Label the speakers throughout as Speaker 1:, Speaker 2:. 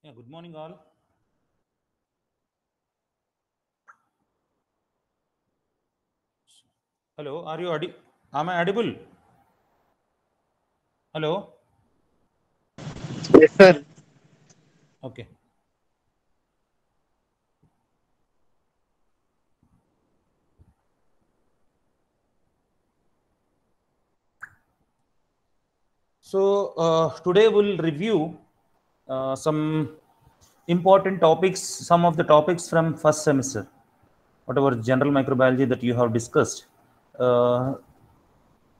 Speaker 1: Yeah, good morning, all. Hello, are you am I audible? Hello.
Speaker 2: Yes, sir.
Speaker 1: Okay. So today we'll review some important topics, some of the topics from first semester, whatever general microbiology that you have discussed.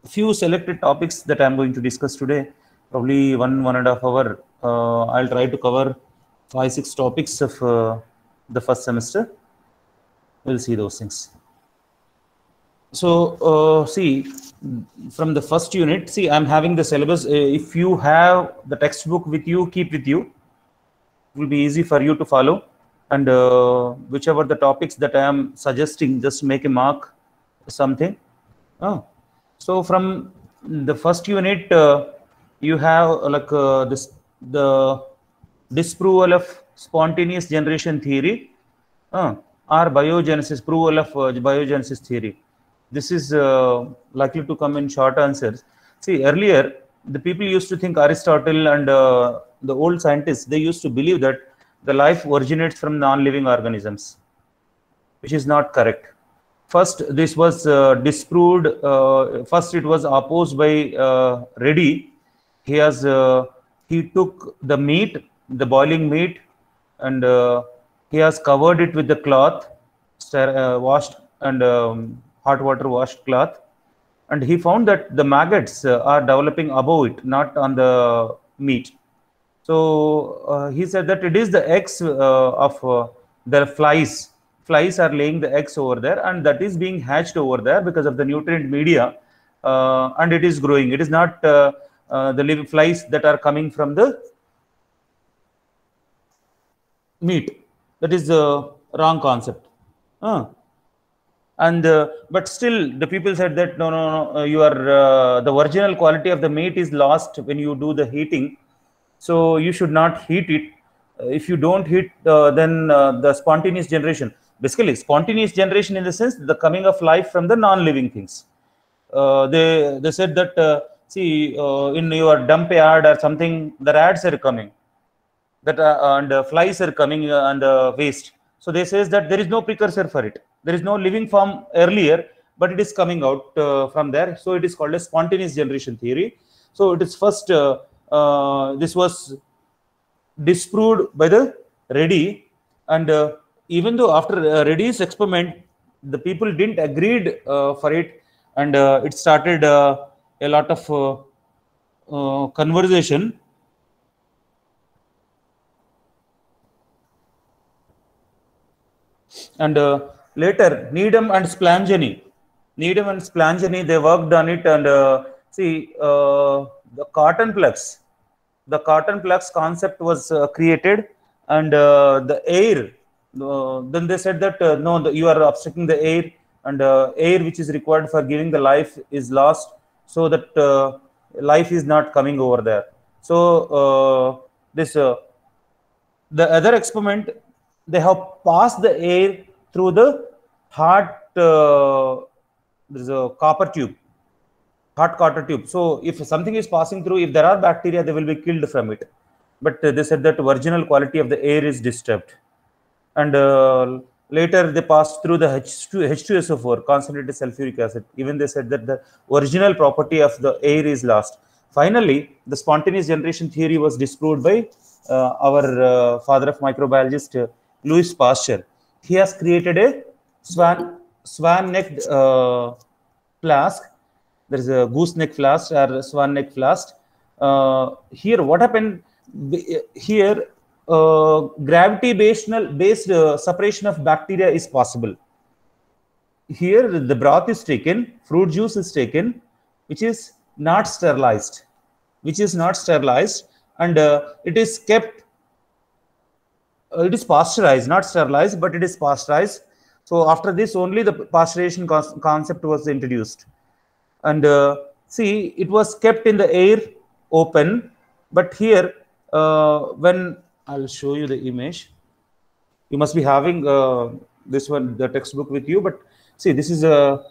Speaker 1: Few selected topics that I'm going to discuss today, probably 1.5 hour. I'll try to cover 5-6 topics of the first semester. We'll see those things. So see, from the first unit, see, I'm having the syllabus. If you have the textbook with you, keep with you. It will be easy for you to follow. And whichever the topics that I am suggesting, just make a mark something. So from the first unit, you have this the disproval of spontaneous generation theory, or biogenesis, proval of biogenesis theory. This is likely to come in short answers. See, earlier the people used to think Aristotle and the old scientists, they used to believe that the life originates from non-living organisms, which is not correct. First, this was disproved. First, it was opposed by Reddy. He took the meat, the boiling meat, and he has covered it with the cloth, washed and hot water washed cloth, and he found that the maggots are developing above it, not on the meat. So he said that it is the eggs of the flies. Flies are laying the eggs over there, and that is being hatched over there because of the nutrient media, and it is growing. It is not the living flies that are coming from the meat. That is the wrong concept. And but still the people said that no, you are the original quality of the meat is lost when you do the heating, so you should not heat it. If you don't heat, then the spontaneous generation, basically spontaneous generation in the sense the coming of life from the non-living things. They said that see, in your dump yard or something, the rats are coming, that and flies are coming and waste. So they says that there is no precursor for it. There is no living form earlier, but it is coming out from there. So it is called a spontaneous generation theory. So it is first this was disproved by the Reddy, and even though after Reddy's experiment, the people didn't agreed for it, and it started a lot of conversation. And later, Needham and Splangeny, they worked on it. And see, the the cotton plugs concept was created, and the air. Then they said that no, you are obstructing the air, and air which is required for giving the life is lost, so that life is not coming over there. So this the other experiment, they have passed the air through the hot there's a copper tube, hot copper tube. So if something is passing through, if there are bacteria, they will be killed from it. But they said that original quality of the air is disturbed. And later they passed through the H2SO4, concentrated sulfuric acid. Even they said that the original property of the air is lost. Finally, the spontaneous generation theory was disproved by our father of microbiologist, Louis Pasteur. he has created a swan-necked flask. There is a gooseneck flask or swan-neck flask. Here, what happened? Here, gravity-based separation of bacteria is possible. Here, the broth is taken, fruit juice is taken, which is not sterilized, and it is kept. It is pasteurized, not sterilized, but it is pasteurized. So after this, only the pasteurization concept was introduced. And see, it was kept in the air open. But here, when I'll show you the image, you must be having this one, the textbook with you. But see, this is a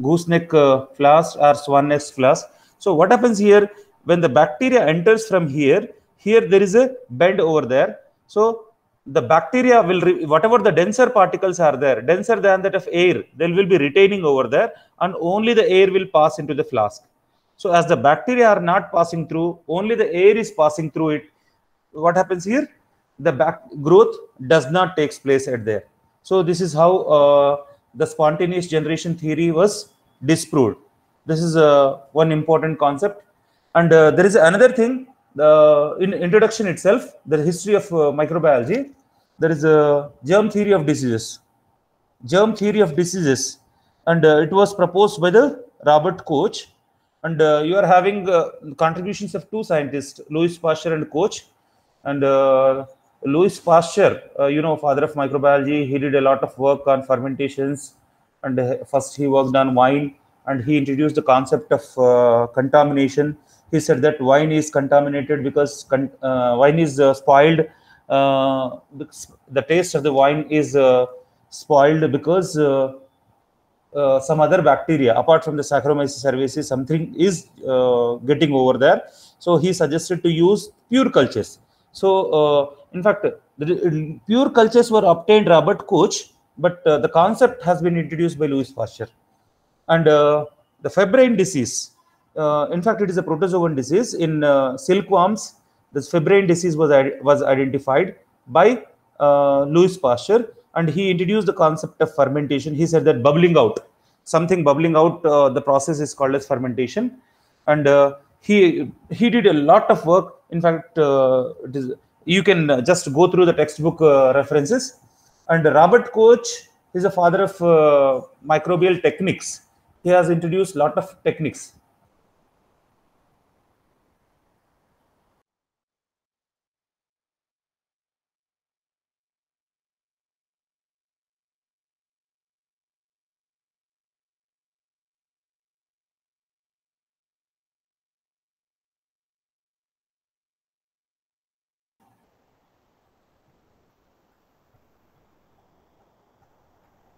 Speaker 1: gooseneck flask or swan-neck flask. So what happens here, when the bacteria enters from here there is a bend over there. So the bacteria will, whatever the denser particles are there, denser than that of air, they will be retaining over there, and only the air will pass into the flask. So as the bacteria are not passing through, only the air is passing through it. What happens here? The growth does not take place at there. So this is how the spontaneous generation theory was disproved. This is one important concept. And there is another thing. In introduction itself, the history of microbiology, there is a germ theory of diseases. And it was proposed by the Robert Koch. And you are having contributions of two scientists, Louis Pasteur and Koch. And Louis Pasteur, father of microbiology, he did a lot of work on fermentations. And first he worked on wine, and he introduced the concept of contamination. He said that wine is contaminated because wine is spoiled. The taste of the wine is spoiled because some other bacteria, apart from the Saccharomyces cerevisiae, something is getting over there. So he suggested to use pure cultures. So in fact, the pure cultures were obtained Robert Koch, but the concept has been introduced by Louis Pasteur. And the febrile disease, in fact, it is a protozoan disease. In silkworms, this febrile disease was identified by Louis Pasteur, and he introduced the concept of fermentation. He said that something bubbling out, the process is called as fermentation. And he did a lot of work. In fact, you can just go through the textbook references. And Robert Koch is a father of microbial techniques. He has introduced a lot of techniques.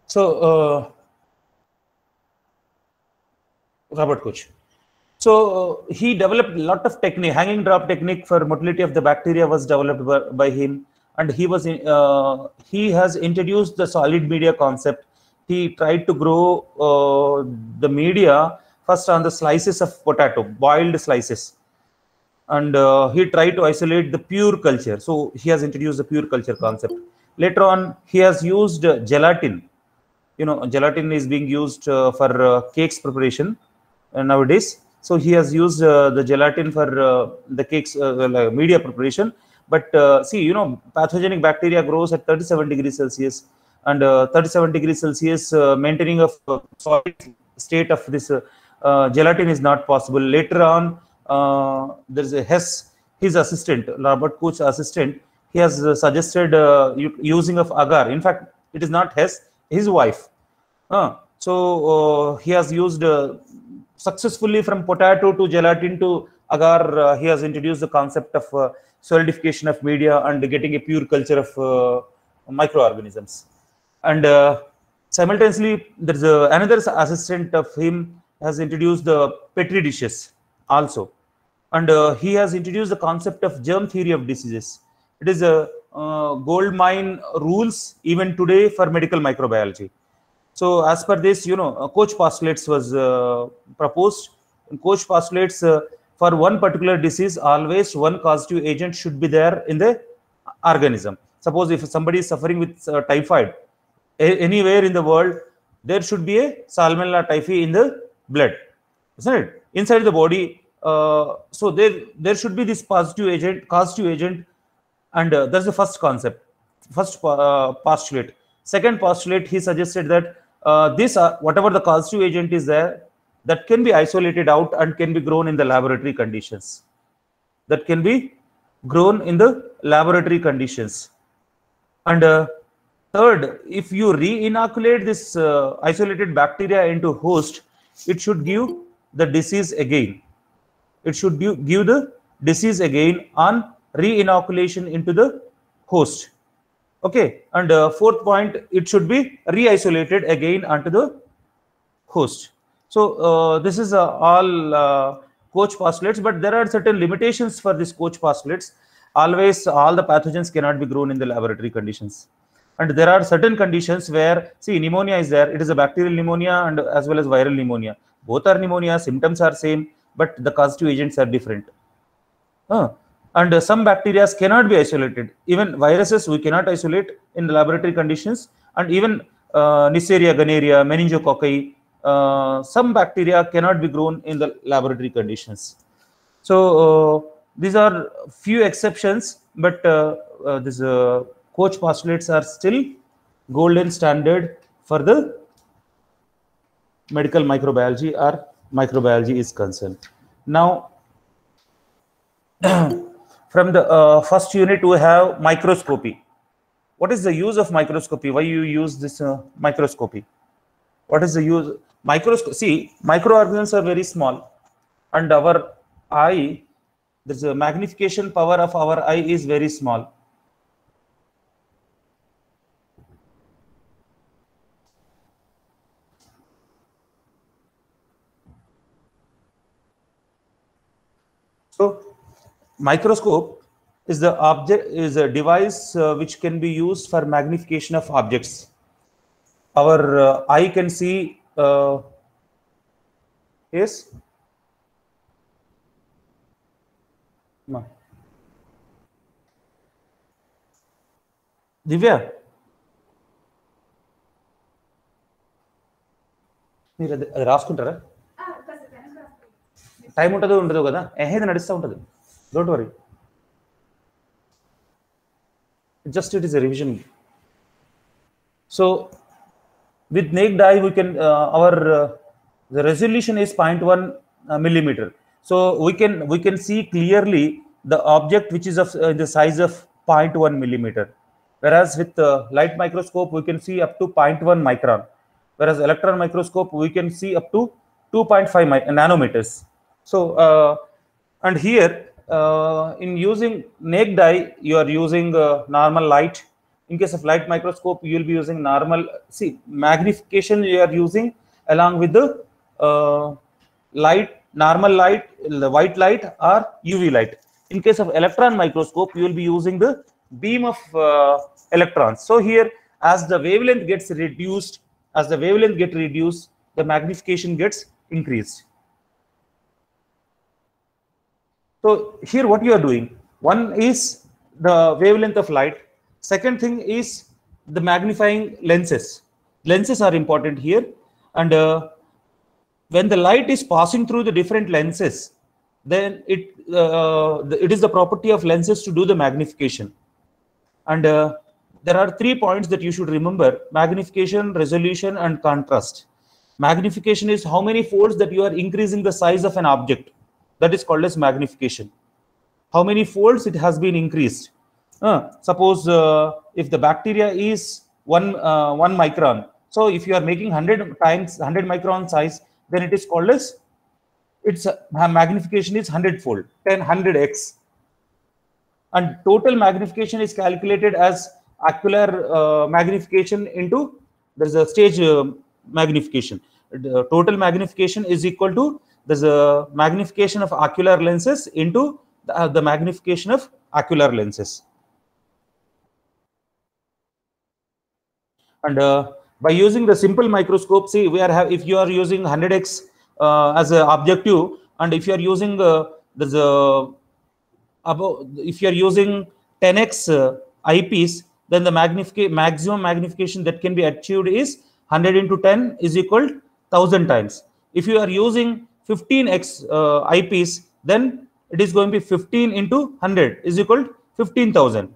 Speaker 1: So Robert Koch. So he developed a lot of technique. Hanging drop technique for motility of the bacteria was developed by him, and he has introduced the solid media concept. He tried to grow the media first on the slices of potato, boiled slices, and he tried to isolate the pure culture. So he has introduced the pure culture concept. Later on, he has used gelatin. Gelatin is being used for cakes preparation nowadays. So he has used the gelatin for the cakes media preparation. But see, pathogenic bacteria grows at 37 degrees Celsius, and 37 degrees Celsius maintaining a solid state of this gelatin is not possible. Later on, there is a Hess, his assistant, Robert Koch's assistant. He has suggested using of agar. In fact, it is not Hess, his wife. So he has used successfully from potato to gelatin to agar. He has introduced the concept of solidification of media and getting a pure culture of microorganisms. And simultaneously, there is another assistant of him has introduced the petri dishes also. And he has introduced the concept of germ theory of diseases. It is a gold mine rules even today for medical microbiology. So as per this, Koch postulates was proposed. Koch postulates for one particular disease, always one causative agent should be there in the organism. Suppose if somebody is suffering with typhoid, anywhere in the world, there should be a Salmonella typhi in the blood, isn't it? Inside the body. So there should be this causative agent, and that's the first concept, first postulate. Second postulate, he suggested that this whatever the causative agent is there, that can be isolated out and can be grown in the laboratory conditions. That can be grown in the laboratory conditions. And third, if you re-inoculate this isolated bacteria into host, it should give the disease again. It should give the disease again on re-inoculation into the host. Okay. And fourth point, it should be re-isolated again onto the host. So this is all Koch postulates, but there are certain limitations for this Koch postulates. Always all the pathogens cannot be grown in the laboratory conditions. And there are certain conditions where, see, pneumonia is there. It is a bacterial pneumonia and as well as viral pneumonia. Both are pneumonia, symptoms are same, but the causative agents are different. And some bacteria cannot be isolated. Even viruses we cannot isolate in the laboratory conditions. And even Neisseria, Gonorrhea, meningococci, some bacteria cannot be grown in the laboratory conditions. So these are few exceptions, but these Koch postulates are still golden standard for the medical microbiology or microbiology is concerned. Now, from the first unit, we have microscopy. What is the use of microscopy? Why you use this microscopy? What is the use? Microscope. See, microorganisms are very small, and our eye, the magnification power of our eye is very small. So, microscope is a device which can be used for magnification of objects. Our eye can see. Yes. Divya. మీరు అది రాసుకుంటారా? Time ఉంటుందో ఉండదో కదా, ఏది నడుస్తూ ఉంటుంది. Don't worry, just it is a revision. So with naked eye we can the resolution is 0.1 millimeter. So we can see clearly the object which is of the size of 0.1 millimeter. Whereas with light microscope we can see up to 0.1 micron. Whereas electron microscope we can see up to 2.5 nanometers. So and here in using naked eye you are using normal light. In case of light microscope you will be using normal, see, magnification you are using along with the light, normal light, the white light or UV light. In case of electron microscope you will be using the beam of electrons. So here as the wavelength gets reduced, the magnification gets increased. So here what you are doing, one is the wavelength of light. Second thing is the magnifying lenses. Lenses are important here, and when the light is passing through the different lenses, then it is the property of lenses to do the magnification. And there are 3 points that you should remember: magnification, resolution, and contrast. Magnification is how many folds that you are increasing the size of an object. That is called as magnification. How many folds it has been increased. Suppose if the bacteria is 1 micron, so if you are making 100 micron size, then it is called as, its magnification is 100-fold, 100x. And total magnification is calculated as ocular magnification into, there's a stage magnification. The total magnification is equal to the magnification of ocular lenses into the magnification of ocular lenses. And by using the simple microscope, see, if you are using 100x as an objective, and if you are using if you are using 10x eyepiece, then the maximum magnification that can be achieved is 100 into 10 is equal to 1000 times. If you are using 15x eyepiece, then it is going to be 15 into 100 is equal to 15,000,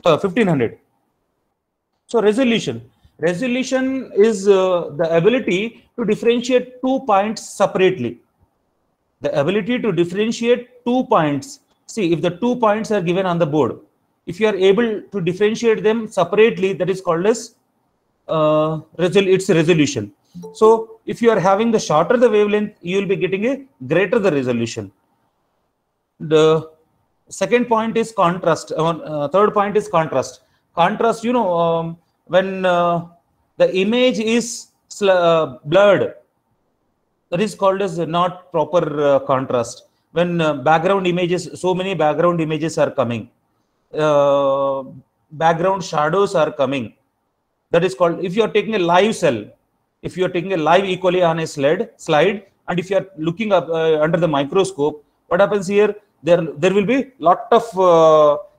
Speaker 1: 1500. So resolution is the ability to differentiate 2 points separately. The ability to differentiate 2 points. See, if the 2 points are given on the board, if you are able to differentiate them separately, that is called as its resolution. So if you are having the shorter the wavelength, you will be getting a greater the resolution. The second point is contrast. Third point is contrast. Contrast, when the image is blurred, that is called as not proper contrast. When background images, so many background images are coming, background shadows are coming, that is called, if you are taking a live cell, if you are taking a live equally on a slide, and if you are looking up under the microscope, what happens here, there will be lot of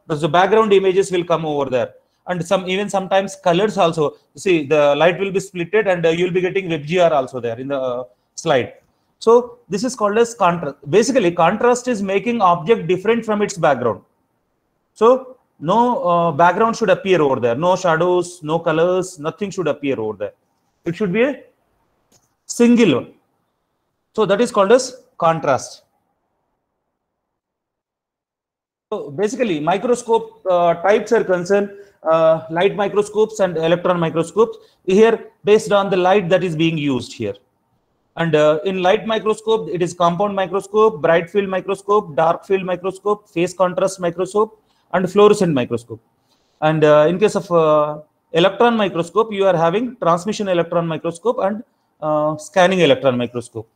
Speaker 1: the background images will come over there, and even sometimes colors also. See, the light will be splitted, and you will be getting WebGR also there in the slide. So this is called as contrast. Basically, contrast is making object different from its background. So no background should appear over there, no shadows, no colors, nothing should appear over there. It should be a single one. So that is called as contrast. So basically, microscope types are concerned, light microscopes and electron microscopes, here based on the light that is being used here. And in light microscope, it is compound microscope, bright field microscope, dark field microscope, phase contrast microscope, and fluorescent microscope. And in case of electron microscope, you are having transmission electron microscope and scanning electron microscope.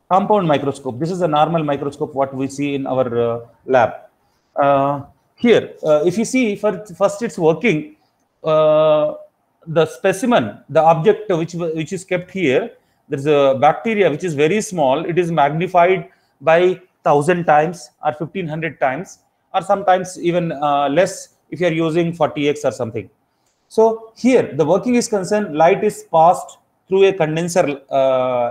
Speaker 1: Compound microscope, this is a normal microscope what we see in our lab. Here, if you see, first it's working, the specimen, the object which is kept here, there is a bacteria which is very small. It is magnified by 1000 times or 1500 times, or sometimes even less if you are using 40x or something. So here the working is concerned, light is passed through a condenser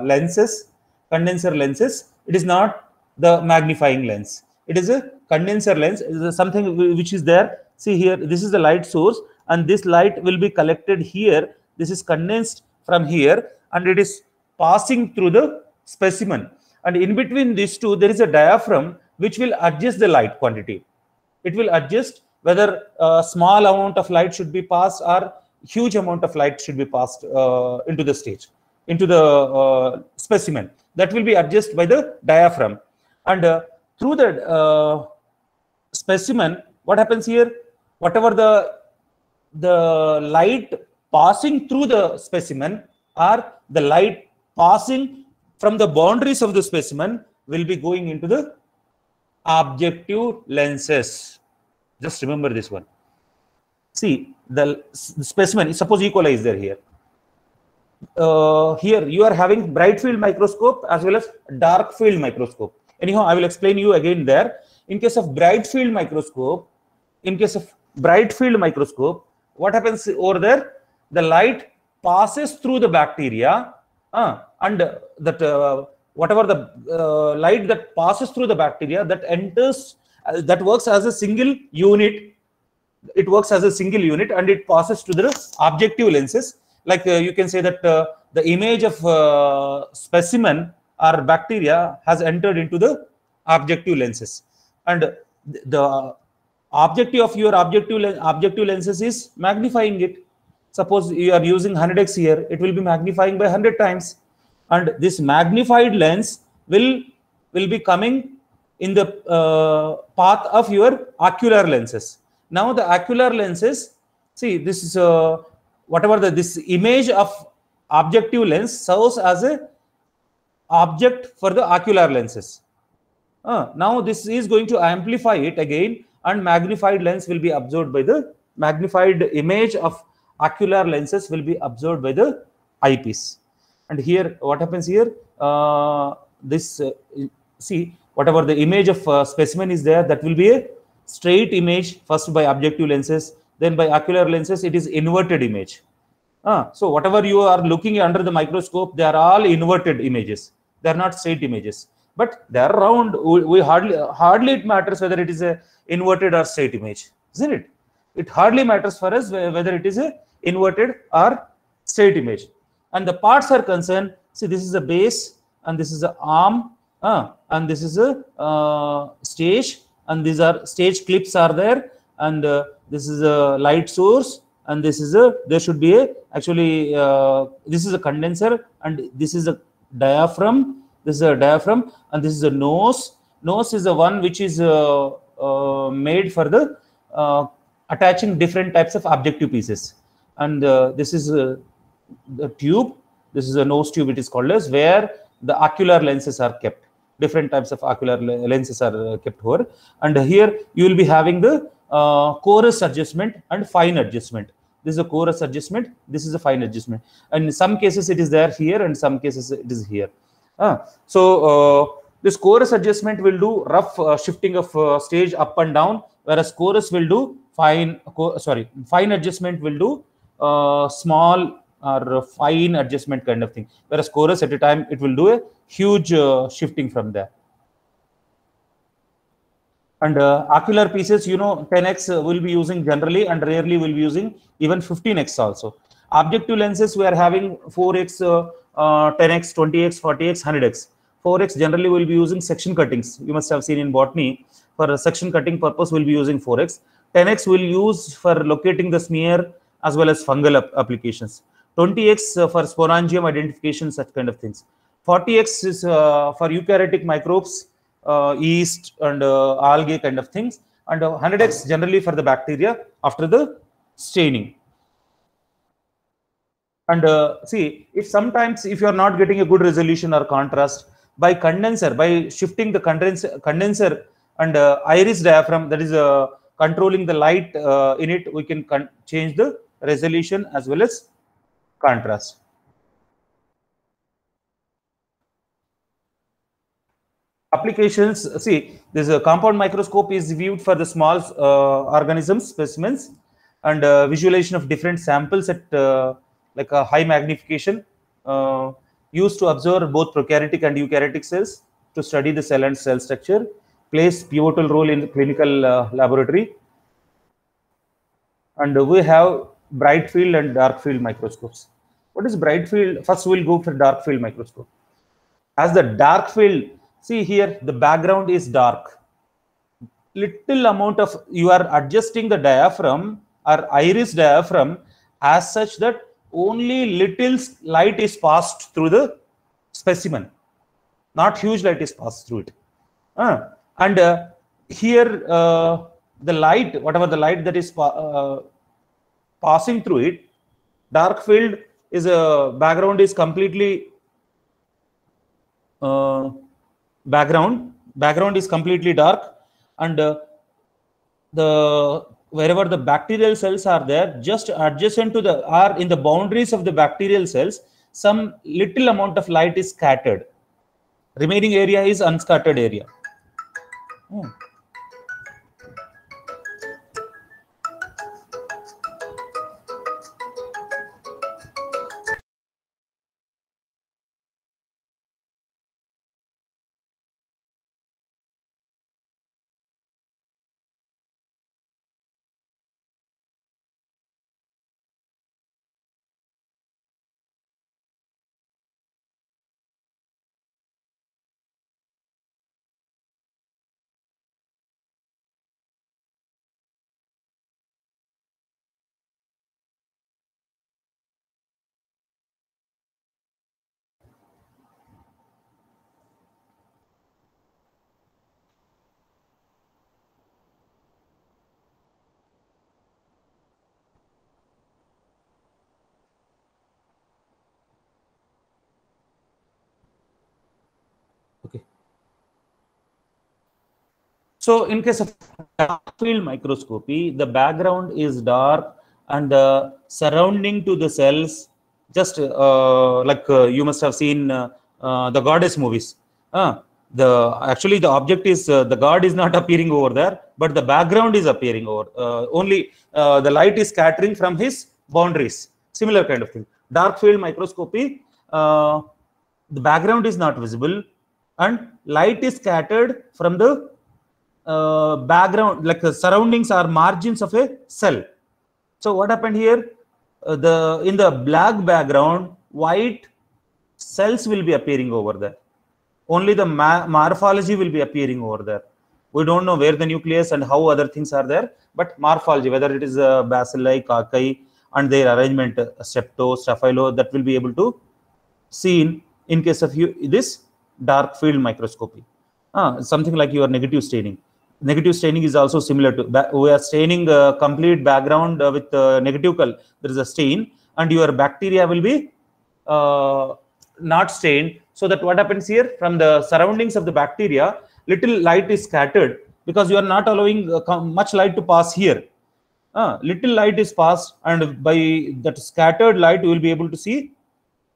Speaker 1: lenses. It is not the magnifying lens. It is a condenser lens. It is something which is there. See here, this is the light source, and this light will be collected here. This is condensed from here, and it is passing through the specimen. And in between these two, there is a diaphragm which will adjust the light quantity. It will adjust whether a small amount of light should be passed or huge amount of light should be passed into the stage, into the specimen. That will be adjusted by the diaphragm. And through the specimen, what happens here? Whatever the light passing through the specimen or the light passing from the boundaries of the specimen will be going into the objective lenses. Just remember this one. See, the specimen, suppose E. coli is there here. Here you are having bright field microscope as well as dark field microscope. Anyhow, I will explain you again there. In case of bright field microscope, what happens over there? The light passes through the bacteria, and that whatever the light that passes through the bacteria, that enters, that works as a single unit. It works as a single unit, and it passes to the objective lenses. Like you can say that the image of specimen or bacteria has entered into the objective lenses, and the objective of your objective lenses is magnifying it. Suppose you are using 100x here, it will be magnifying by 100 times, and this magnified lens will be coming in the path of your ocular lenses. Now the ocular lenses, see, this is whatever this image of objective lens serves as a object for the ocular lenses. Now this is going to amplify it again, and magnified lens will be absorbed by the magnified image of ocular lenses will be absorbed by the eyepiece. And here what happens here, see, whatever the image of specimen is there, that will be a straight image first by objective lenses, then by ocular lenses it is inverted image. So whatever you are looking under the microscope, they are all inverted images. They are not straight images, but they are round. We hardly it matters whether it is a inverted or straight image, isn't it? It hardly matters for us whether it is a inverted or straight image. And the parts are concerned. See, this is the base, and this is the arm, and this is a stage, and these are stage clips are there, and this is a light source, and this is a, there should be a, actually this is a condenser, and this is a diaphragm, this is a diaphragm, and this is a nose. Nose is the one which is made for the attaching different types of objective pieces, and this is the tube. This is a nose tube, it is called as, where the ocular lenses are kept. Different types of ocular lenses are kept here, and here you will be having the chorus adjustment and fine adjustment. This is a chorus adjustment, this is a fine adjustment, and in some cases it is there here, and some cases it is here. So this chorus adjustment will do rough shifting of stage up and down, whereas chorus will do fine adjustment will do small or fine adjustment kind of thing, whereas chorus at a time it will do a huge shifting from there. And ocular pieces, you know, 10x will be using generally, and rarely will be using even 15x also. Objective lenses, we are having 4x, 10x, 20x, 40x, 100x. 4x generally will be using section cuttings. You must have seen in botany, for a section cutting purpose will be using 4x. 10x will use for locating the smear as well as fungal applications. 20x for sporangium identification, such kind of things. 40x is for eukaryotic microbes, yeast and algae kind of things, and 100x generally for the bacteria after the staining. And see, if sometimes if you are not getting a good resolution or contrast, by condenser, by shifting the condenser and iris diaphragm, that is controlling the light in it, we can change the resolution as well as contrast. Applications, see, this compound microscope is viewed for the small organisms, specimens, and visualization of different samples at like a high magnification, used to observe both prokaryotic and eukaryotic cells, to study the cell and cell structure, plays pivotal role in the clinical laboratory. And we have bright field and dark field microscopes. What is bright field? First we'll go for dark field microscope. As the dark field, see here, the background is dark. Little amount of, you are adjusting the diaphragm or iris diaphragm as such that only little light is passed through the specimen. Not huge light is passed through it. And here, the light, whatever the light that is passing through it, dark field is a background is completely background is completely dark, and the wherever the bacterial cells are there, just adjacent to the, are in the boundaries of the bacterial cells, some little amount of light is scattered. Remaining area is unscattered area. Okay. So in case of dark field microscopy, the background is dark and the surrounding to the cells, just like you must have seen the goddess movies. Actually the object is the god is not appearing over there, but the background is appearing over. Only the light is scattering from his boundaries. Similar kind of thing. Dark field microscopy, the background is not visible and light is scattered from the background, like the surroundings or margins of a cell. So what happened here? In the black background, white cells will be appearing over there. Only the morphology will be appearing over there. We don't know where the nucleus and how other things are there, but morphology, whether it is bacilli, cocci, and their arrangement, septo, staphylo, that will be able to seen in case of this dark field microscopy. Something like your negative staining. Negative staining is also similar to, we are staining a complete background with negative color. There is a stain and your bacteria will be not stained. So that what happens here, from the surroundings of the bacteria, little light is scattered because you are not allowing much light to pass here. Little light is passed, and by that scattered light you will be able to see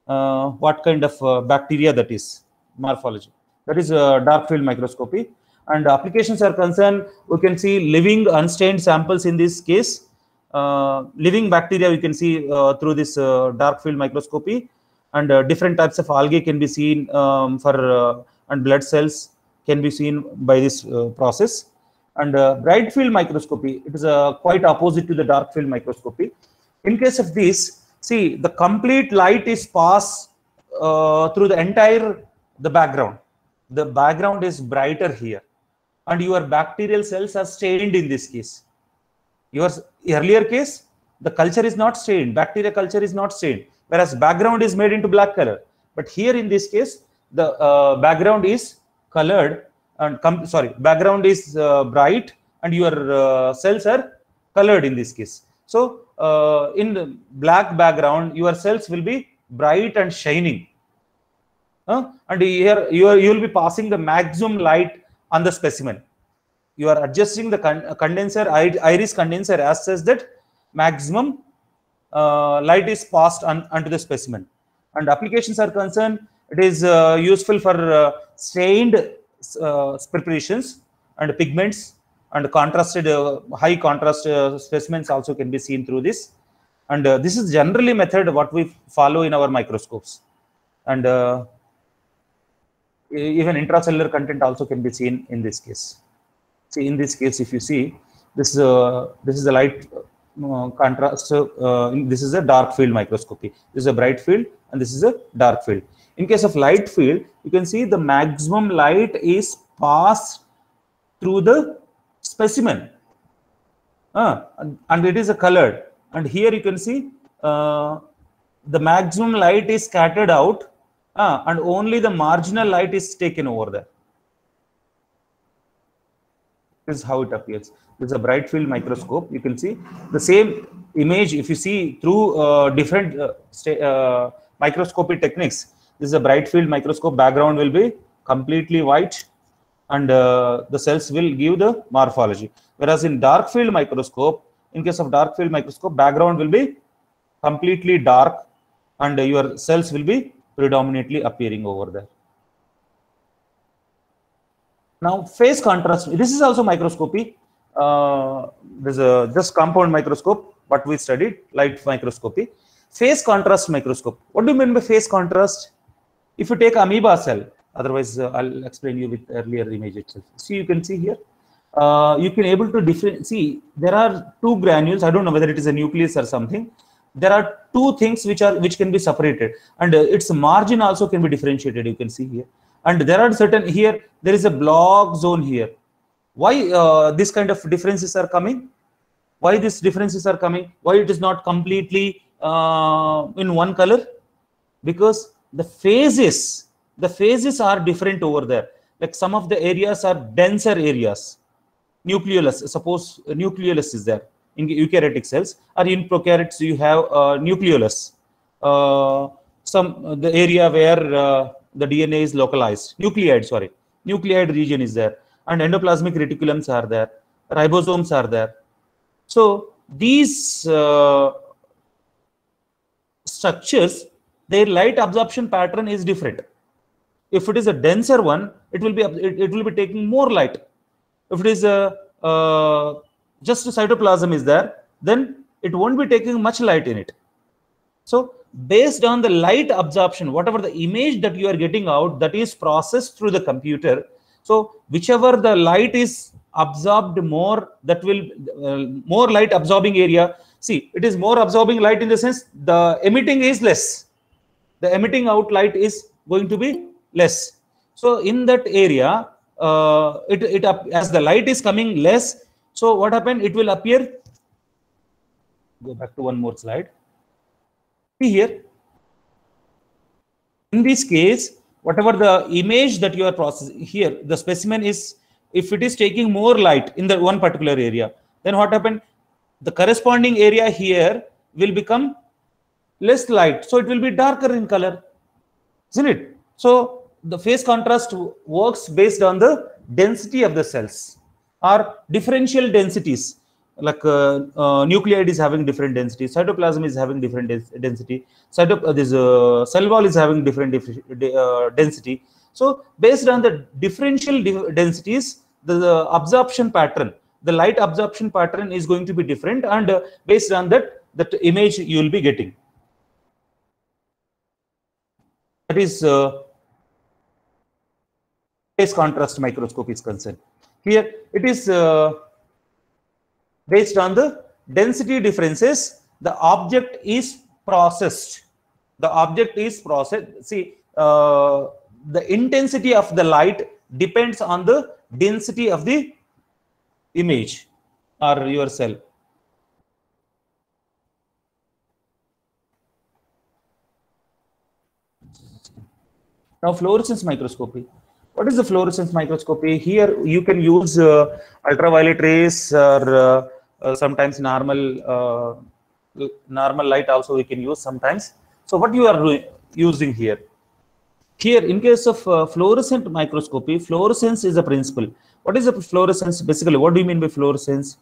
Speaker 1: what kind of bacteria that is, morphology. That is dark field microscopy. And applications are concerned, we can see living unstained samples in this case. Living bacteria we can see through this dark field microscopy, and different types of algae can be seen and blood cells can be seen by this process. And bright field microscopy, it is quite opposite to the dark field microscopy. In case of this, see, the complete light is passed through the entire background. The background is brighter here, and your bacterial cells are stained in this case. Your earlier case, the culture is not stained, bacteria culture is not stained, whereas background is made into black color. But here in this case, the background is colored, and background is bright, and your cells are colored in this case. So in the black background, your cells will be bright and shining. And here you will be passing the maximum light on the specimen. You are adjusting the condenser, iris condenser, as such that maximum light is passed onto the specimen. And applications are concerned, it is useful for stained preparations and pigments, and contrasted high contrast specimens also can be seen through this. And this is generally method what we follow in our microscopes. And even intracellular content also can be seen in this case. See, in this case, if you see, this is a light contrast. This is a dark field microscopy. This is a bright field, and this is a dark field. In case of light field, you can see the maximum light is passed through the specimen, and it is a colored. And here you can see the maximum light is scattered out, and only the marginal light is taken over there. This is how it appears. This is a bright field microscope. You can see the same image if you see through different microscopy techniques. This is a bright field microscope. Background will be completely white, and the cells will give the morphology. Whereas in dark field microscope, in case of dark field microscope, background will be completely dark, and your cells will be predominantly appearing over there. Now, phase contrast. This is also microscopy. There's just compound microscope, what we studied, light microscopy. Phase contrast microscope. What do you mean by phase contrast? If you take amoeba cell, otherwise I'll explain you with earlier image itself. See, you can see here. You can able to different. See, there are two granules. I don't know whether it is a nucleus or something. There are two things which can be separated, and its margin also can be differentiated. You can see here. And there are certain, here there is a block zone here. Why this kind of differences are coming? Why these differences are coming? Why it is not completely in one color? Because the phases are different over there. Like some of the areas are denser areas. Nucleolus, suppose nucleolus is there in eukaryotic cells, or in prokaryotes you have nucleolus. The area where the DNA is localized, nucleoid region is there, and endoplasmic reticulums are there, ribosomes are there. So these structures, their light absorption pattern is different. If it is a denser one, it will be taking more light. If it is just cytoplasm is there, then it won't be taking much light in it. So based on the light absorption, whatever the image that you are getting out, that is processed through the computer. So whichever the light is absorbed more, that will more light absorbing area. See, it is more absorbing light in the sense the emitting is less. The emitting out light is going to be less. So in that area, as the light is coming less, so what happened? It will appear. Go back to one more slide. See here. In this case, whatever the image that you are processing here, the specimen is, if it is taking more light in the one particular area, then what happened? The corresponding area here will become less light, so it will be darker in color, isn't it? So the phase contrast works based on the density of the cells or differential densities. Like nucleide is having different density, cytoplasm is having different density, cell wall is having different density. So based on the differential densities, the absorption pattern, the light absorption pattern is going to be different, and based on that image you will be getting. That is phase contrast microscope is concerned. Here it is based on the density differences, the object is processed. The object is processed. See, the intensity of the light depends on the density of the image or your cell. Now, fluorescence microscopy. What is the fluorescence microscopy? Here you can use ultraviolet rays, or sometimes normal light also we can use sometimes. So what you are using here? Here, in case of fluorescent microscopy, fluorescence is a principle. What is a fluorescence? Basically, what do you mean by fluorescence?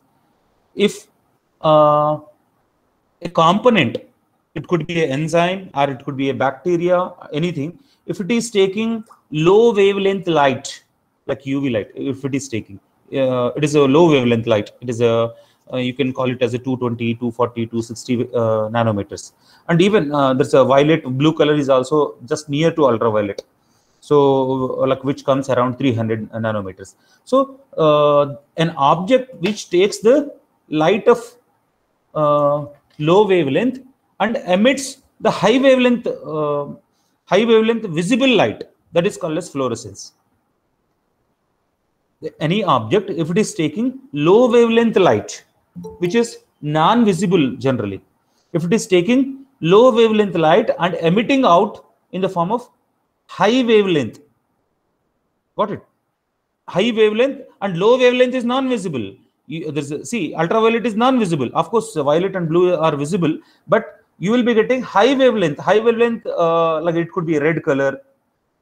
Speaker 1: If a component, it could be an enzyme or it could be a bacteria, anything, if it is taking low wavelength light, like UV light, if it is taking, it is a low wavelength light. It is a, you can call it as a 220, 240, 260 nanometers. And even there's a violet, blue color is also just near to ultraviolet. So like which comes around 300 nanometers. So an object which takes the light of low wavelength and emits the high wavelength visible light, that is called as fluorescence. Any object, if it is taking low wavelength light, which is non-visible generally, if it is taking low wavelength light and emitting out in the form of high wavelength, got it? High wavelength and low wavelength is non-visible. See, ultraviolet is non-visible. Of course, violet and blue are visible, but you will be getting high wavelength. High wavelength, like it could be red color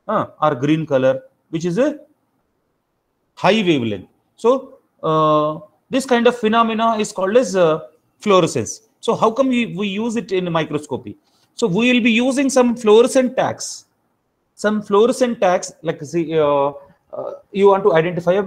Speaker 1: or green color, which is a high wavelength. So this kind of phenomena is called as fluorescence. So how come we use it in microscopy? So we will be using some fluorescent tags. Some fluorescent tags, like see, you want to identify a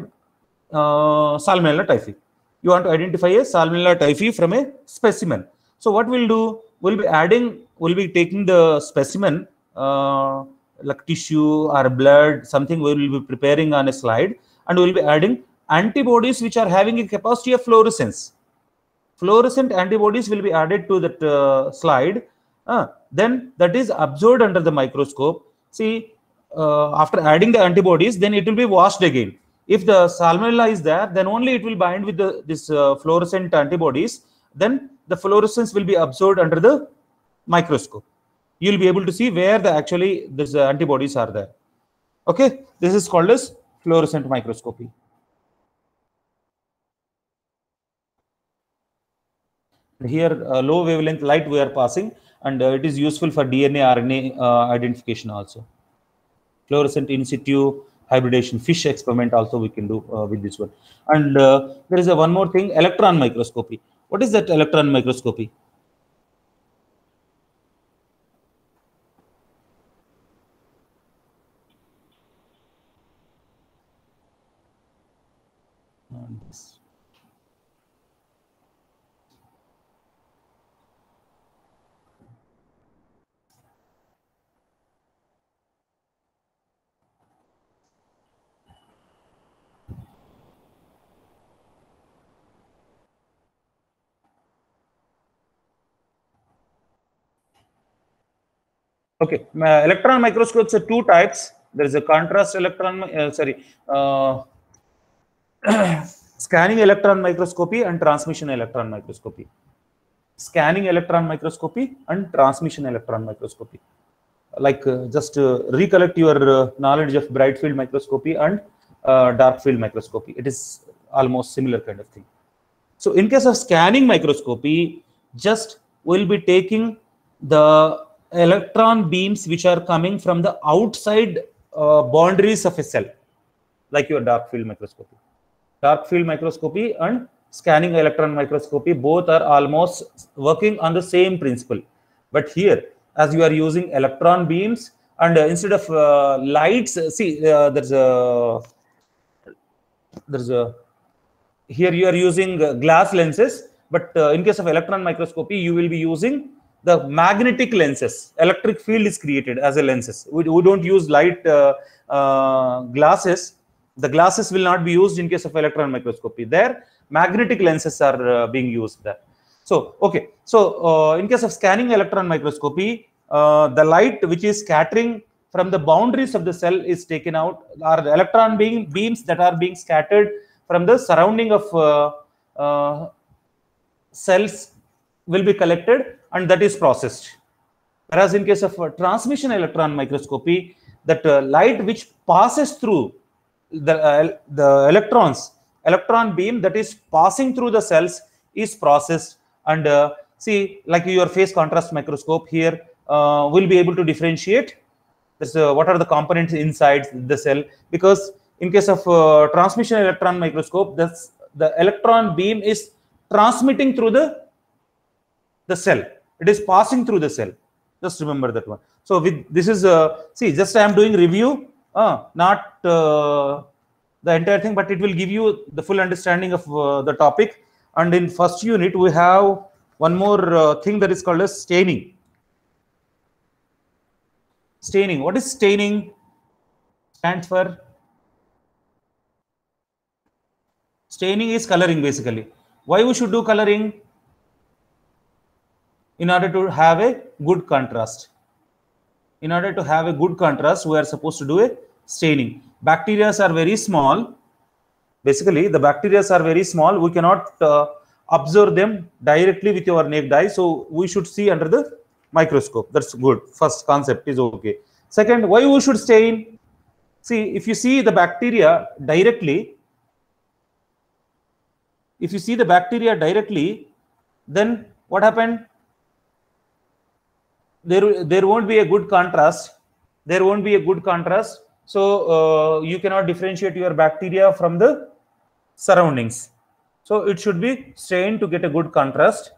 Speaker 1: Salmonella typhi. You want to identify a Salmonella typhi from a specimen. So what we'll do, we'll be taking the specimen, like tissue or blood, something we will be preparing on a slide, and we'll be adding antibodies which are having a capacity of fluorescence. Fluorescent antibodies will be added to that slide. Then that is observed under the microscope. See, after adding the antibodies, then it will be washed again. If the Salmonella is there, then only it will bind with this fluorescent antibodies. Then the fluorescence will be observed under the microscope. You will be able to see where these antibodies are there. Okay, this is called as fluorescent microscopy. Here, low wavelength light we are passing, and it is useful for DNA, RNA identification also. Fluorescent in situ hybridation, fish experiment also we can do with this one. And there is one more thing, electron microscopy. What is that electron microscopy? Okay, electron microscopes are two types. There is a contrast electron, scanning electron microscopy and transmission electron microscopy. Scanning electron microscopy and transmission electron microscopy. Like just recollect your knowledge of bright field microscopy and dark field microscopy. It is almost similar kind of thing. So in case of scanning microscopy, just we'll be taking the electron beams which are coming from the outside boundaries of a cell, like your dark field microscopy. Dark field microscopy and scanning electron microscopy both are almost working on the same principle. But here, as you are using electron beams and instead of lights, see there's a here you are using glass lenses, but in case of electron microscopy, you will be using the magnetic lenses. Electric field is created as a lenses. We don't use light glasses. The glasses will not be used in case of electron microscopy. There, magnetic lenses are being used there. So, okay. So, in case of scanning electron microscopy, the light which is scattering from the boundaries of the cell is taken out, are the electron beams that are being scattered from the surrounding of cells will be collected and that is processed. Whereas in case of transmission electron microscopy, that light which passes through the electron beam that is passing through the cells is processed. And see, like your phase contrast microscope here will be able to differentiate this, what are the components inside the cell, because in case of transmission electron microscope, the electron beam is transmitting through the cell. It is passing through the cell. Just remember that one. So with this is see, just I am doing review, not the entire thing, but it will give you the full understanding of the topic. And in first unit, we have one more thing that is called as staining. Staining. What is staining? Stands for staining is coloring basically. Why we should do coloring? In order to have a good contrast. In order to have a good contrast, we are supposed to do a staining. Bacteria are very small. Basically, the bacteria are very small. We cannot observe them directly with your naked eye. So we should see under the microscope. That's good. First concept is okay. Second, why we should stain? See, if you see the bacteria directly, then what happened? There won't be a good contrast. There won't be a good contrast. So you cannot differentiate your bacteria from the surroundings. So it should be stained to get a good contrast.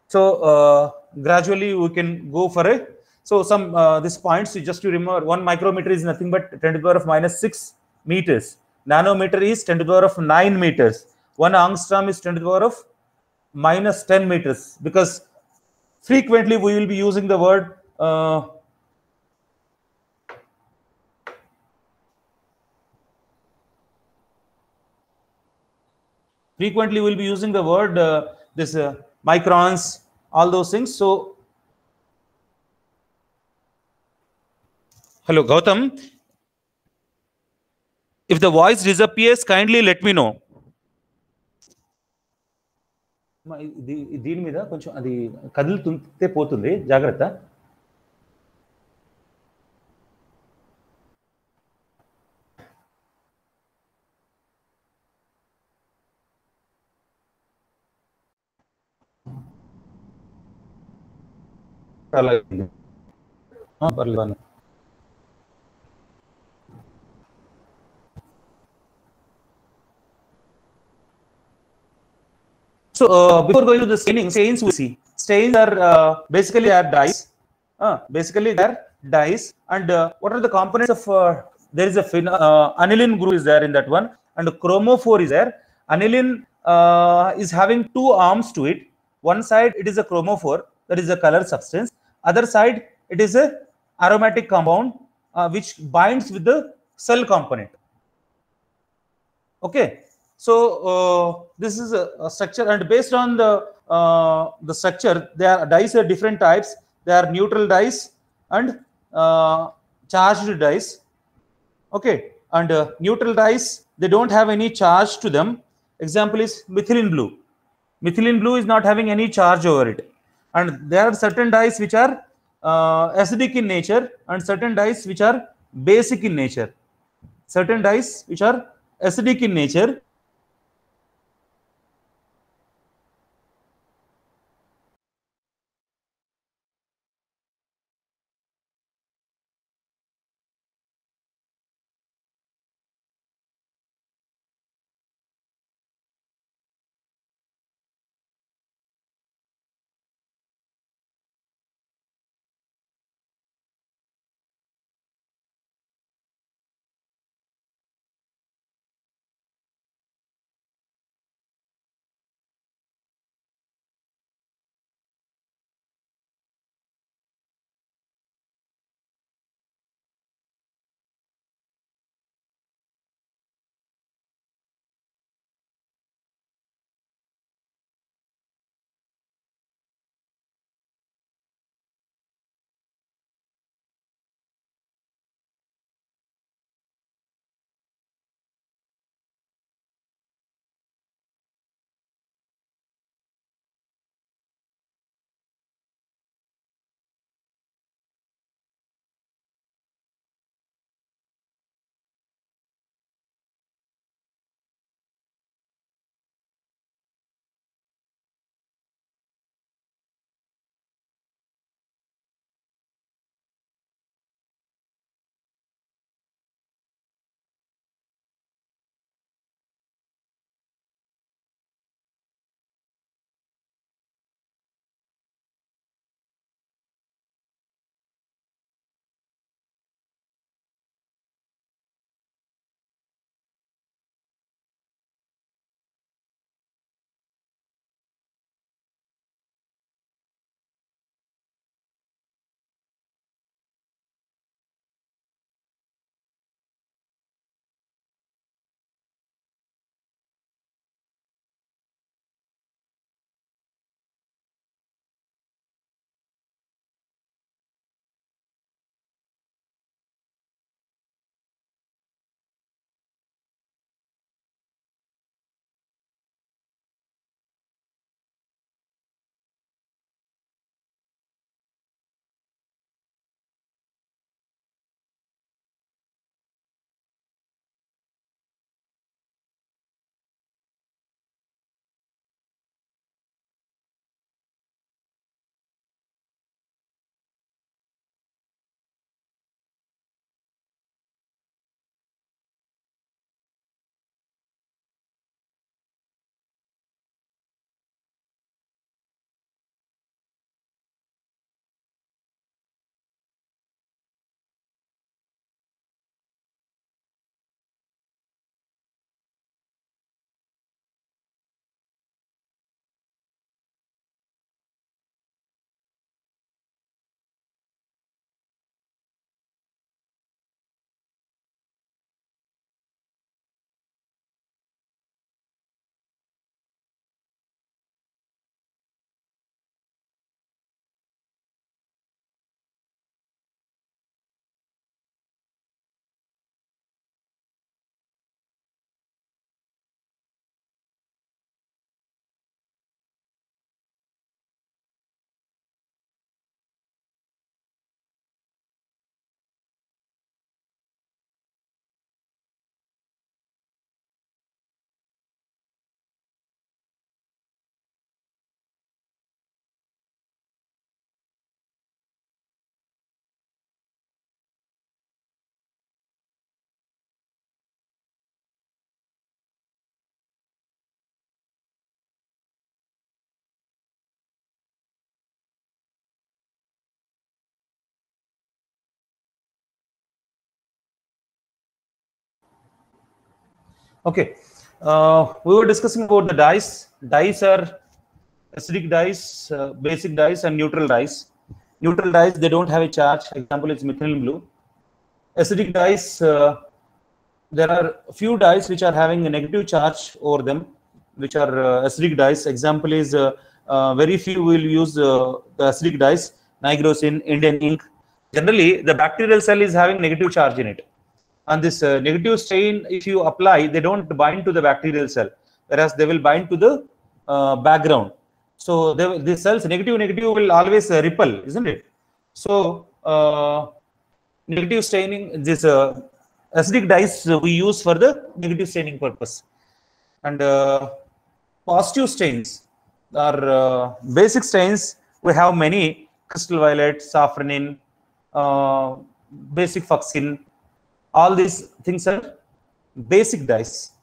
Speaker 1: So gradually we can go for a. So some these points, just to remember, 1 micrometer is nothing but 10 to the power of -6 meters. Nanometer is 10 to the power of 9 meters. 1 angstrom is 10 to the power of -10 meters. Because frequently we will be using the word this microns, all those things. So hello Gautam, if the voice disappears, kindly let me know. దీని మీద కొంచెం అది కదులుతుంటే పోతుంది, జాగ్రత్త. పర్లేదు. So before going to the staining, stains we see. Stains are basically dyes. Basically they are dyes. And what are the components of? There is a aniline group is there in that one, and chromophore is there. Aniline is having two arms to it. One side it is a chromophore, that is a color substance. Other side it is a aromatic compound which binds with the cell component. Okay, so this is a structure, and based on the structure, there are dyes are different types. There are neutral dyes and charged dyes. Okay, and neutral dyes, they don't have any charge to them. Example is methylene blue. Methylene blue is not having any charge over it, and there are certain dyes which are acidic in nature, and certain dyes which are basic in nature. Certain dyes which are acidic in nature, Okay, we were discussing about the dyes. Dyes are acidic dyes, basic dyes, and neutral dyes. Neutral dyes, they don't have a charge. Example is methylene blue. Acidic dyes, there are few dyes which are having a negative charge over them, which are acidic dyes. Example is very few will use the acidic dyes, nigrosin, Indian ink. Generally, the bacterial cell is having negative charge in it. And this negative stain, if you apply, they don't bind to the bacterial cell, whereas they will bind to the background. So the cells negative will always repel, isn't it? So negative staining, this acidic dyes we use for the negative staining purpose. And positive stains are basic stains. We have many: crystal violet, safranin, basic fuchsin. All these things are basic dyes.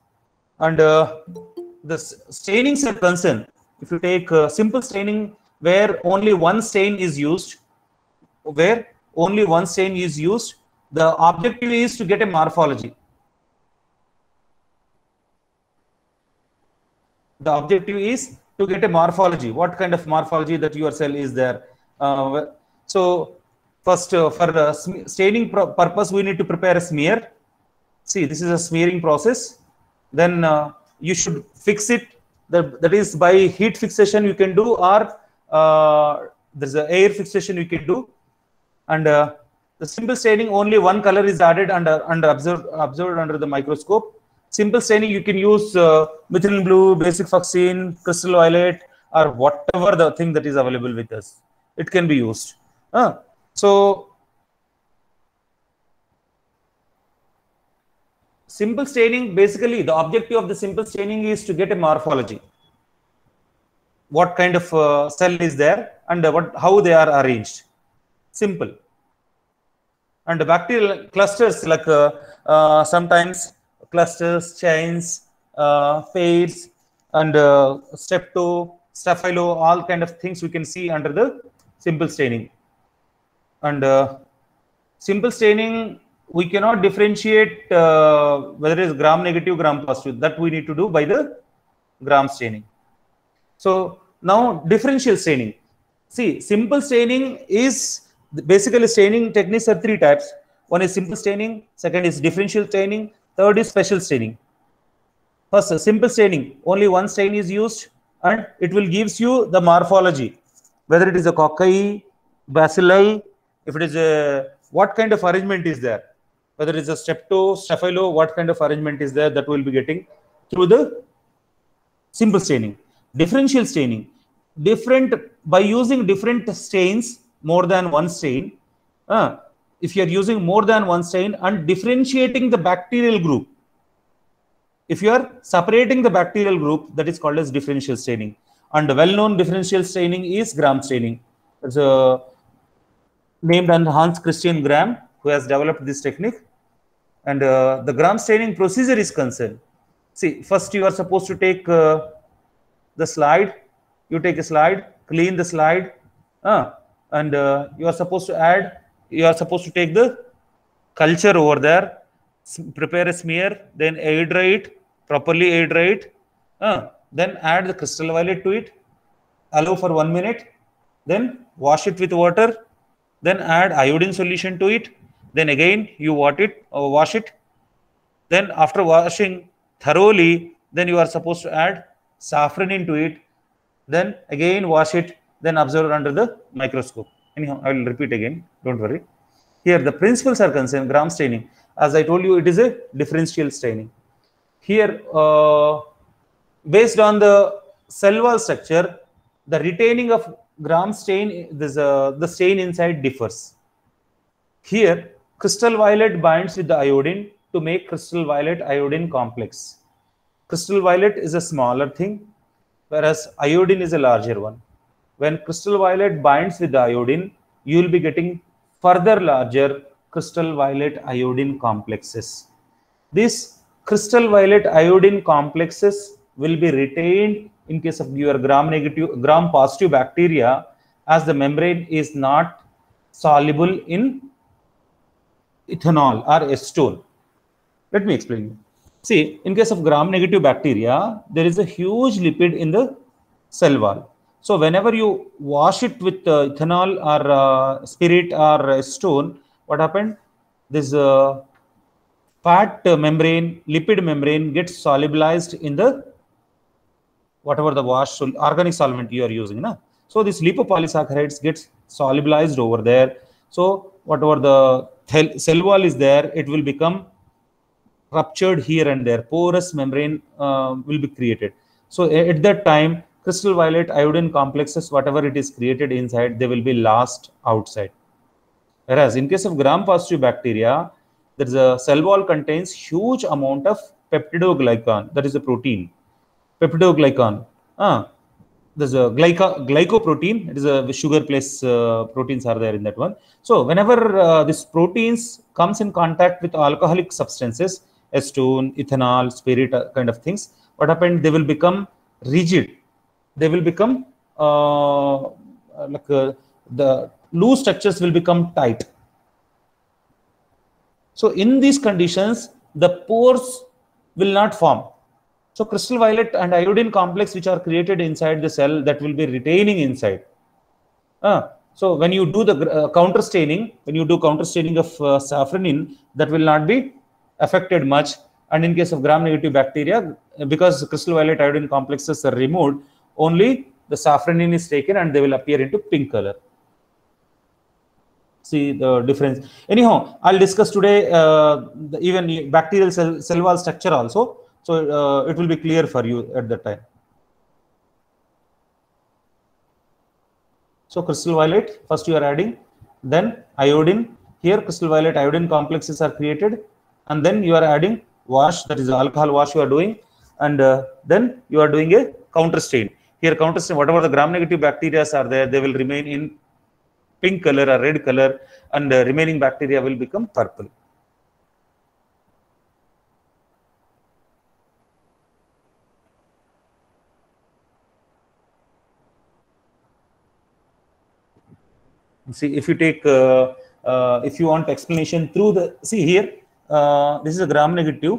Speaker 1: And the stainings are concerned. If you take simple staining where only one stain is used, the objective is to get a morphology. The objective is to get a morphology. What kind of morphology that your cell is there? So first, for staining purpose, we need to prepare a smear. See, this is a smearing process. Then you should fix it. That is by heat fixation you can do, or there's an air fixation you can do. And the simple staining, only one color is added and observed under the microscope. Simple staining, you can use methylene blue, basic fuchsin, crystal violet, or whatever the thing that is available with us. It can be used. So simple staining, basically the objective of the simple staining is to get a morphology. What kind of cell is there and how they are arranged. Simple. And the bacterial clusters, like sometimes clusters, chains, pairs, and staphylo, all kind of things we can see under the simple staining. And simple staining, we cannot differentiate whether it is gram negative, gram positive. That we need to do by the gram staining. So now differential staining. See, simple staining is basically staining techniques are three types. One is simple staining, second is differential staining, third is special staining. First, simple staining, only one stain is used and it will gives you the morphology, whether it is a cocci, bacilli, if it is a what kind of arrangement is there, whether it is a staphylo, what kind of arrangement is there, that will be getting through the simple staining. Differential staining, by using different stains, more than one stain. If you are using more than one stain and differentiating the bacterial group, if you are separating the bacterial group, that is called as differential staining. And the well-known differential staining is gram staining. It's named under Hans Christian Gram, who has developed this technique. And the gram staining procedure is concerned. See, first you are supposed to take the slide. You take a slide, clean the slide, and you are supposed to take the culture over there, prepare a smear, then air dry it, properly air dry it, then add the crystal violet to it, allow for 1 minute, then wash it with water, then add iodine solution to it, then again you wash it, then after washing thoroughly, then you are supposed to add safranin to it, then again wash it, then observe under the microscope. Anyhow, I will repeat again, don't worry. Here the principles are concerned. Gram staining, as I told you, it is a differential staining. Here, based on the cell wall structure, the retaining of gram stain, the stain inside differs. Here, crystal violet binds with the iodine to make crystal violet iodine complex. Crystal violet is a smaller thing, whereas iodine is a larger one. When crystal violet binds with the iodine, you will be getting further larger crystal violet iodine complexes. These crystal violet iodine complexes will be retained in case of your gram positive bacteria, as the membrane is not soluble in ethanol or acetone. Let me explain you. See, in case of gram-negative bacteria, there is a huge lipid in the cell wall. So whenever you wash it with ethanol or spirit or stone, what happened? This fat membrane, lipid membrane gets solubilized in the whatever the wash organic solvent you are using. Na? So this lipopolysaccharides gets solubilized over there. So whatever the cell wall is there, it will become ruptured here and there. Porous membrane will be created. So at that time, crystal violet iodine complexes, whatever it is created inside, they will be lost outside. Whereas in case of gram-positive bacteria, there is a cell wall contains huge amount of peptidoglycan, that is a protein. Peptidoglycan. There's a glycoprotein. It is a sugar plus proteins are there in that one. So whenever this proteins comes in contact with alcoholic substances, acetone, ethanol, spirit kind of things, what happened? They will become rigid. They will become the loose structures will become tight. So in these conditions, the pores will not form. So crystal violet and iodine complex which are created inside the cell, that will be retaining inside. So when you do the counter staining, when you do counter staining of safranin, that will not be affected much. And in case of gram-negative bacteria, because crystal violet iodine complexes are removed, only the safranin is taken and they will appear into pink color. See the difference. Anyhow, I'll discuss today even bacterial cell wall structure also. So it will be clear for you at that time. So crystal violet, first you are adding, then iodine. Here crystal violet iodine complexes are created, and then you are adding wash, that is alcohol wash you are doing, and then you are doing a counter stain. Here counter stain, whatever the gram-negative bacteria are there, they will remain in pink color or red color, and the remaining bacteria will become purple. See, if you take, if you want explanation through the, see here, this is a gram-negative.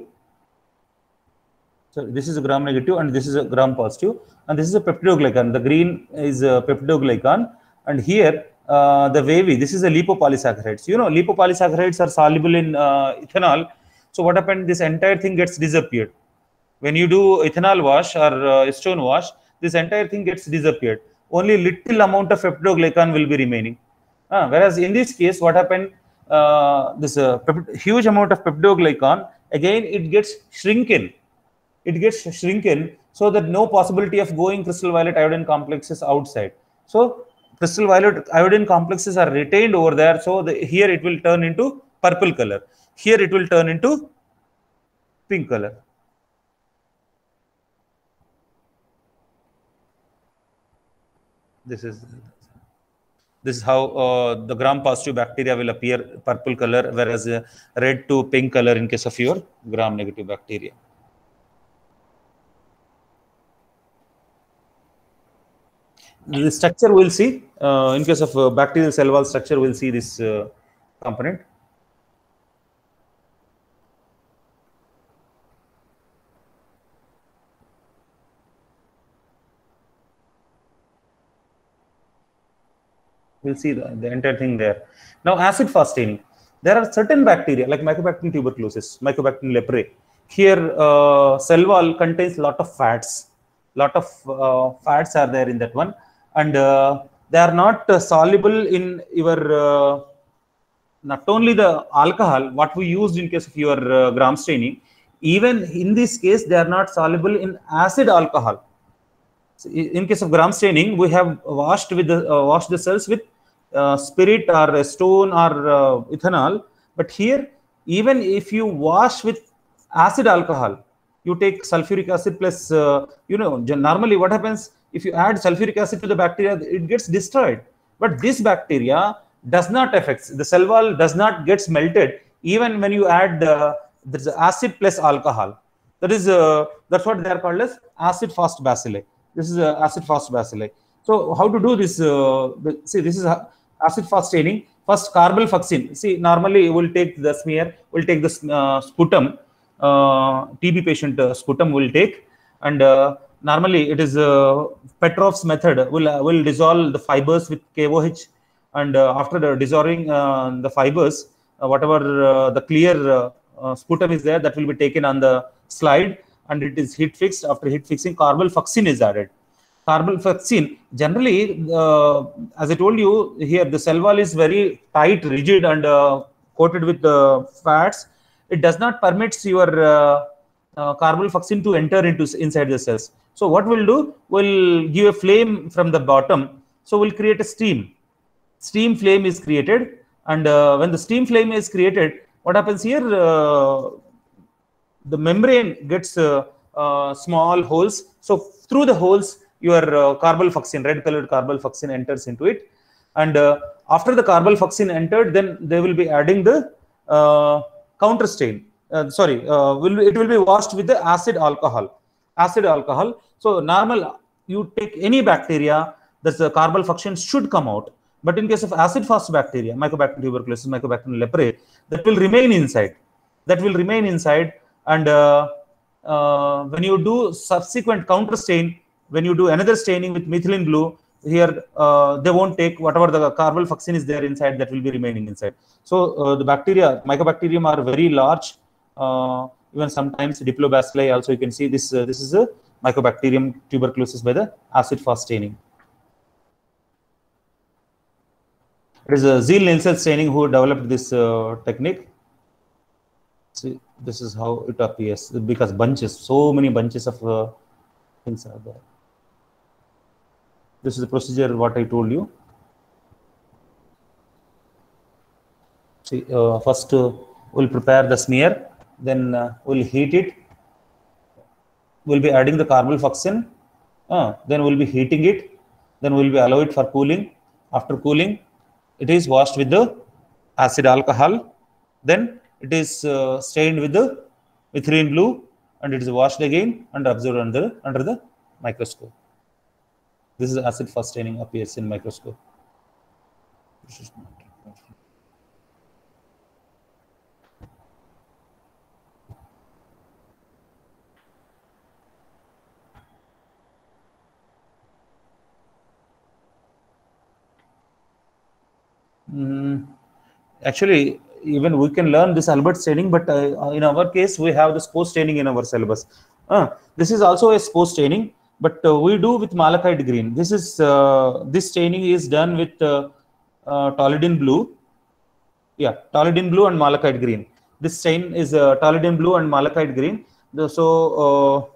Speaker 1: So this is a gram-negative and this is a gram-positive, and this is a peptidoglycan. The green is a peptidoglycan, and here the wavy, this is a lipopolysaccharides. You know, lipopolysaccharides are soluble in ethanol. So what happened? This entire thing gets disappeared. When you do ethanol wash or stone wash, this entire thing gets disappeared. Only little amount of peptidoglycan will be remaining. Whereas in this case, what happened? This huge amount of peptidoglycan, again it gets shrinken. It gets shrinken so that no possibility of going crystal violet iodine complexes outside. So crystal violet iodine complexes are retained over there. So here it will turn into purple color. Here it will turn into pink color. This is how the gram-positive bacteria will appear purple color, whereas red to pink color in case of your gram-negative bacteria. The structure we'll see in case of bacterial cell wall structure, we'll see this component. We'll see the entire thing there. Now, acid fast staining. There are certain bacteria like Mycobacterium tuberculosis, Mycobacterium leprae. Here, cell wall contains lot of fats. Lot of fats are there in that one, and they are not soluble in your not only the alcohol what we used in case of your gram staining. Even in this case, they are not soluble in acid alcohol. So in case of gram staining, we have washed with the washed the cells with spirit or stone or ethanol. But here, even if you wash with acid alcohol, you take sulfuric acid plus, normally what happens if you add sulfuric acid to the bacteria, it gets destroyed. But this bacteria does not affect, the cell wall does not gets melted even when you add there's acid plus alcohol. That is, that's what they are called as acid fast bacilli. This is acid fast bacilli. So how to do this? See, this is acid fast staining. First, carbamylfuxine. See, normally you will take the smear, will take the sputum. TB patient sputum will take, and normally it is Petrov's method will dissolve the fibers with KOH, and after dissolving the fibers, whatever the clear sputum is there, that will be taken on the slide, and it is heat fixed. After heat fixing, carbamazepine is added. Carbamazepine, generally, as I told you here, the cell wall is very tight, rigid, and coated with fats. It does not permit your carbamazepine to enter inside the cells. So what we'll do, we'll give a flame from the bottom. So we'll create a steam. Steam flame is created, and when the steam flame is created, what happens here? The membrane gets small holes. So through the holes, your carbamazepine, red colored carbamazepine enters into it. And after the carbamazepine entered, then they will be adding the counter stain. It will be washed with the acid alcohol. Acid alcohol. So normal, you take any bacteria, the carbamazepine should come out. But in case of acid-fast bacteria, Mycobacterium tuberculosis, Mycobacterium leprae, that will remain inside. That will remain inside. And when you do subsequent counter stain, when you do another staining with methylene blue, here they won't take whatever the carbamazepine is there inside, that will be remaining inside. So the bacteria, Mycobacterium, are very large. Even sometimes Diplobacilli also, you can see this. This is a Mycobacterium tuberculosis by the acid-fast staining. It is Ziehl-Neelsen staining who developed this technique. See, this is how it appears, because bunches, so many bunches of things are there. This is the procedure what I told you. See, first we'll prepare the smear, then we'll heat it. We'll be adding the carbamazepine, then we'll be heating it, then we'll be allow it for cooling. After cooling, it is washed with the acid alcohol, then it is stained with the methylene blue, and it is washed again and observed under the microscope. This is acid-fast staining appears in microscope. This is not. Actually, even we can learn this Albert staining, but in our case, we have the spore staining in our syllabus. This is also a spore staining, but we do with malachite green. This is this staining is done with toluidine blue. Yeah, toluidine blue and malachite green. This stain is toluidine blue and malachite green. So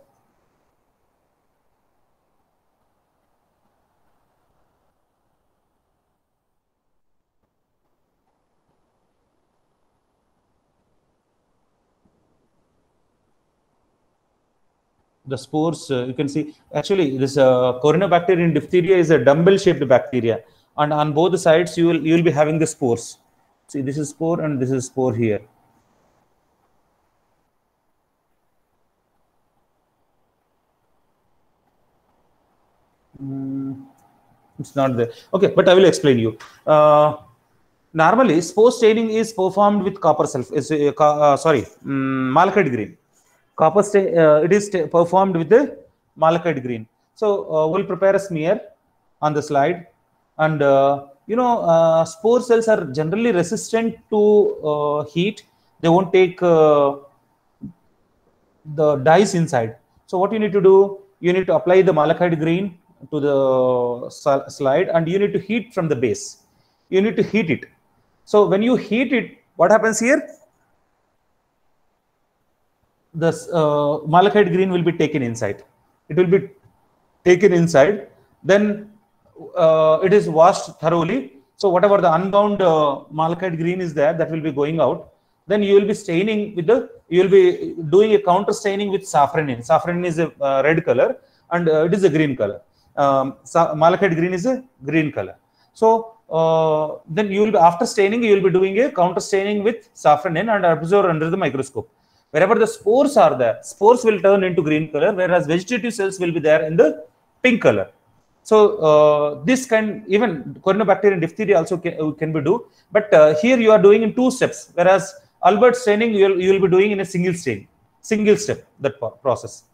Speaker 1: the spores, you can see, actually this Corynebacterium diphtheria is a dumbbell shaped bacteria, and on both sides you will be having the spores. See, this is spore and this is spore here. It's not there. Okay, but I will explain you. Normally spore staining is performed with copper sulfate, malachite green. Copper stain, it is performed with the malachite green. So we'll prepare a smear on the slide, and spore cells are generally resistant to heat. They won't take the dyes inside. So what you need to do, you need to apply the malachite green to the slide, and you need to heat from the base. You need to heat it. So when you heat it, what happens here? The malachite green will be taken inside. It will be taken inside. Then it is washed thoroughly. So whatever the unbound malachite green is there, that will be going out. Then you will be staining with you will be doing a counter staining with safranin. Safranin is a red color, and it is a green color. Malachite green is a green color. So then you will be, after staining, you will be doing a counter staining with safranin and observe under the microscope. Wherever the spores are there, spores will turn into green color, whereas vegetative cells will be there in the pink color. So this can, even Corynebacterium diphtheria also can be do, but here you are doing in 2 steps, whereas Albert staining you will be doing in a single stain. single step, that process.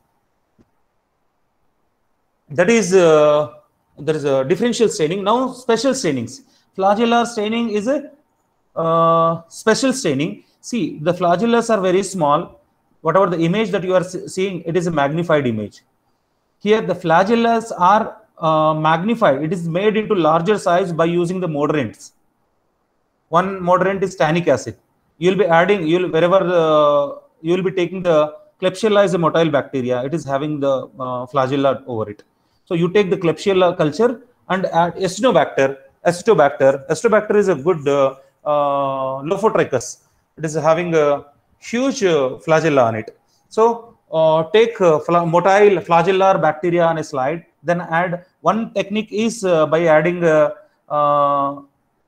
Speaker 1: That is there is a differential staining. Now special stainings. Flagellar staining is a special staining. See, the flagellars are very small. Whatever the image that you are seeing, it is a magnified image. Here the flagellars are magnified. It is made into larger size by using the moderants. One moderant is tannic acid. You will be adding, wherever you will be taking the Klebsiella is a motile bacteria. It is having the flagella over it. So you take the Klebsiella culture and add Acinetobacter. Acinetobacter is a good Lophotrichus. It is having a huge flagella on it. So take motile flagellar bacteria on a slide, then add. One technique is by adding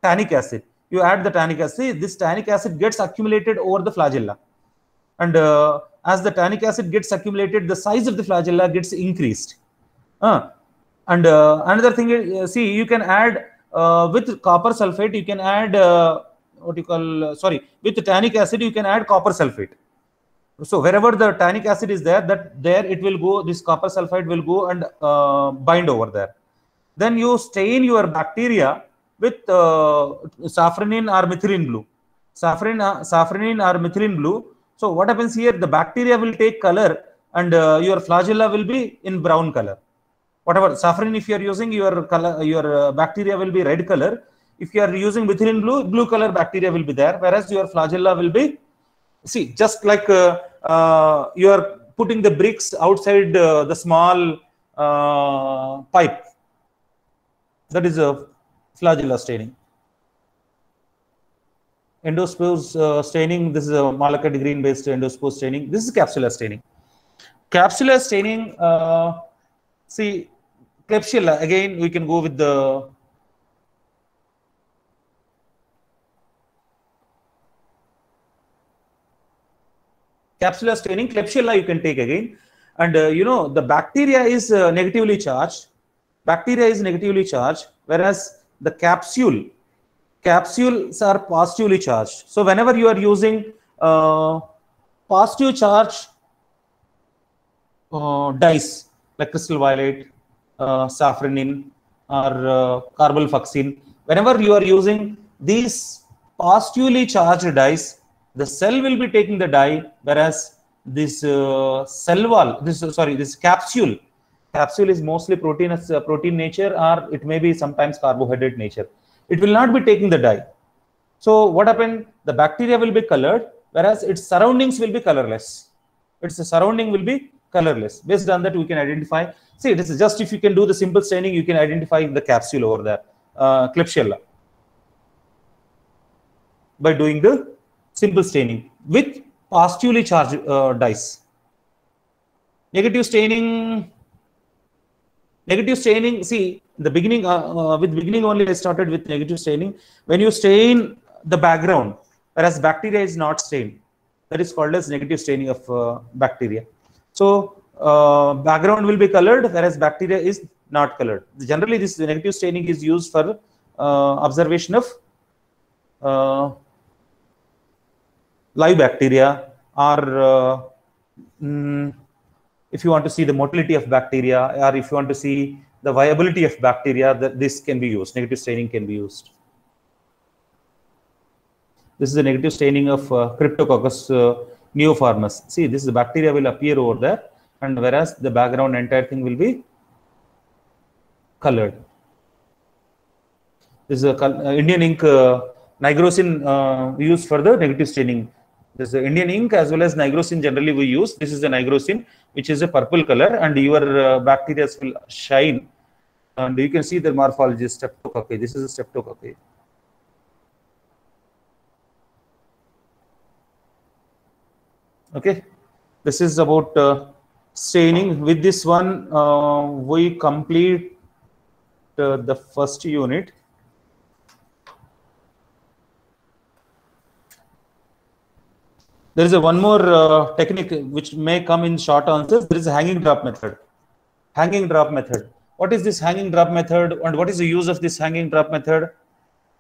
Speaker 1: tannic acid. You add the tannic acid. This tannic acid gets accumulated over the flagella, and as the tannic acid gets accumulated, the size of the flagella gets increased. And another thing is, see, you can add with copper sulfate. You can add what you call with the tannic acid. You can add copper sulfate. So wherever the tannic acid is there, there it will go. This copper sulfide will go and bind over there. Then you stain your bacteria with safranin or methylene blue. Safranin or methylene blue. So what happens here? The bacteria will take color, and your flagella will be in brown color. Whatever safranin, if you are using, your color, your bacteria will be red color. If you are using methylene blue, blue color bacteria will be there, whereas your flagella will be, see, just like you are putting the bricks outside the small pipe. That is a flagella staining. Endospores staining. This is a malachite green based endospore staining. This is capsular staining. Capsular staining. See, Klebsiella, again we can go with the capsular staining. Klebsiella you can take again, and you know, the bacteria is negatively charged. Bacteria is negatively charged, whereas the capsules are positively charged. So whenever you are using positive charge dyes like crystal violet, safranin, or carbolfuxine, whenever you are using these positively charged dyes, the cell will be taking the dye, whereas this cell wall, this capsule is mostly protein nature, or it may be sometimes carbohydrate nature. It will not be taking the dye. So what happened? The bacteria will be colored, whereas its surroundings will be colorless. Its surrounding will be colorless. Based on that, we can identify. See, this is just, if you can do the simple staining, you can identify the capsule over there, Klebsiella, by doing the simple staining with positively charged dyes. Negative staining. See, the beginning, with beginning only I started with negative staining. When you stain the background, whereas bacteria is not stained, that is called as negative staining of bacteria. So background will be colored, whereas bacteria is not colored. Generally, this negative staining is used for observation of live bacteria, or if you want to see the motility of bacteria, or if you want to see the viability of bacteria, that this can be used. Negative staining can be used. This is the negative staining of Cryptococcus neoformis. See, this is the bacteria will appear over there, and whereas the background entire thing will be colored. This is a Indian ink nigrosin used for the negative staining. This is the Indian ink as well as nigrosin generally we use. This is the nigrosin, which is a purple color, and your bacteria will shine. And you can see the morphology is Streptococci. This is a Streptococci. Okay, this is about staining. With this one, we complete the first unit. There is one more technique which may come in short answers. There is a hanging drop method. Hanging drop method. What is this hanging drop method, and what is the use of this hanging drop method?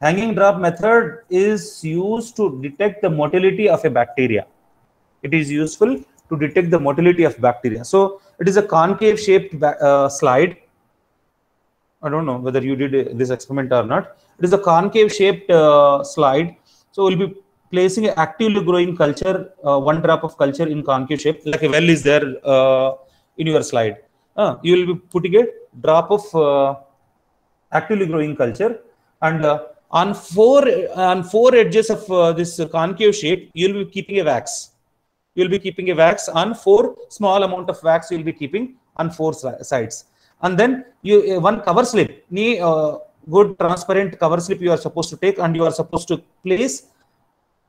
Speaker 1: Hanging drop method is used to detect the motility of a bacteria. It is useful to detect the motility of bacteria. So it is a concave shaped slide. I don't know whether you did this experiment or not. It is a concave shaped slide. So we'll be placing an actively growing culture, one drop of culture in concave shape, like a well is there in your slide. You will be putting a drop of actively growing culture, and on four edges of this concave shape, you will be keeping a wax. You will be keeping a wax on four small amount of wax. You will be keeping on four sides, and then you one cover slip, good transparent cover slip you are supposed to take, and you are supposed to place,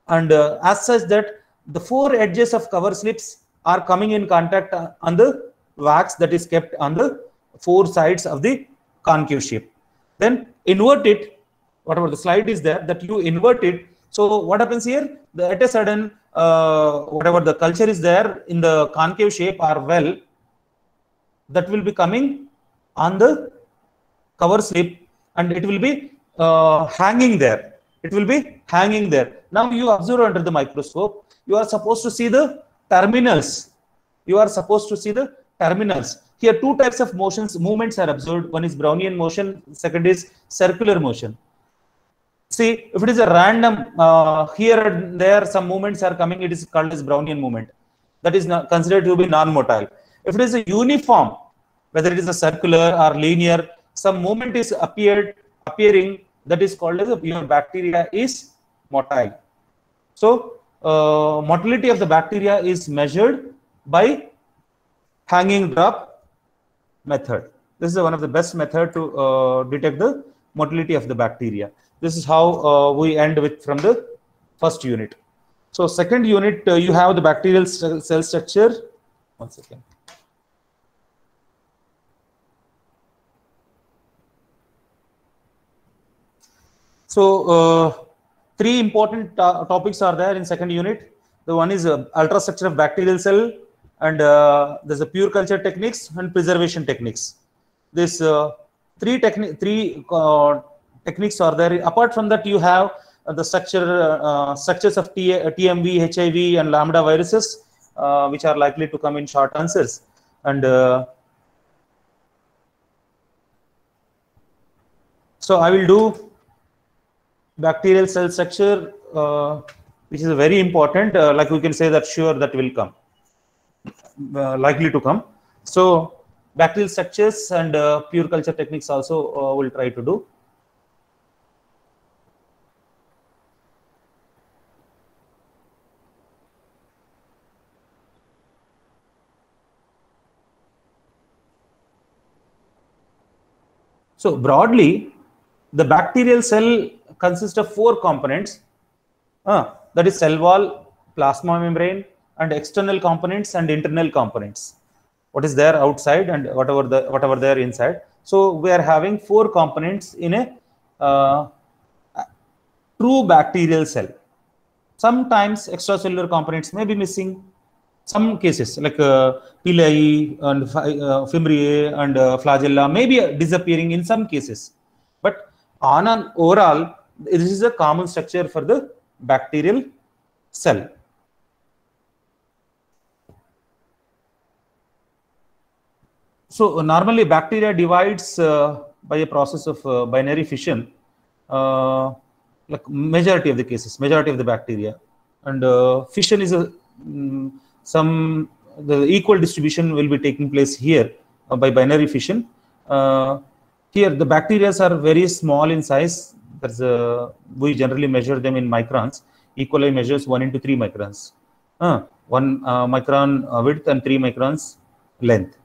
Speaker 1: and as such that the four edges of cover slips are coming in contact on the wax that is kept on the four sides of the concave shape. Then invert it, whatever the slide is there, that you invert it. So what happens here? At a sudden, whatever the culture is there in the concave shape or well, that will be coming on the cover slip, and it will be hanging there. It will be hanging there. Now you observe under the microscope, you are supposed to see the terminals. You are supposed to see the terminals. Here two types of movements are observed. One is Brownian motion, second is circular motion. See, if it is a random, here and there some movements are coming, it is called as Brownian movement. That is not considered to be non-motile. If it is a uniform, whether it is a circular or linear, some movement is appearing, that is called as your bacteria is motile. So motility of the bacteria is measured by hanging drop method. This is one of the best method to detect the motility of the bacteria. This is how we end with from the first unit. So second unit, you have the bacterial cell structure. One second. So three important topics are there in second unit. The one is ultrastructure of bacterial cell, and there's a pure culture techniques and preservation techniques. This three techniques are there. Apart from that, you have the structures of TMV, HIV, and lambda viruses, which are likely to come in short answers. And so I will do bacterial cell structure, which is very important. Like we can say that sure that will come, likely to come. So bacterial structures and pure culture techniques also will try to do. So broadly, the bacterial cell consists of four components. That is cell wall, plasma membrane, and external components and internal components. What is there outside and whatever there inside. So we are having four components in a true bacterial cell. Sometimes extracellular components may be missing. Some cases like pili and fimbriae and flagella may be disappearing in some cases. But on an overall, this is a common structure for the bacterial cell. So normally bacteria divides by a process of binary fission, like majority of the cases, majority of the bacteria, and fission is a the equal distribution will be taking place here by binary fission. Here the bacteria are very small in size. We generally measure them in microns. E. coli measures 1 into 3 microns, 1 micron width and 3 microns length.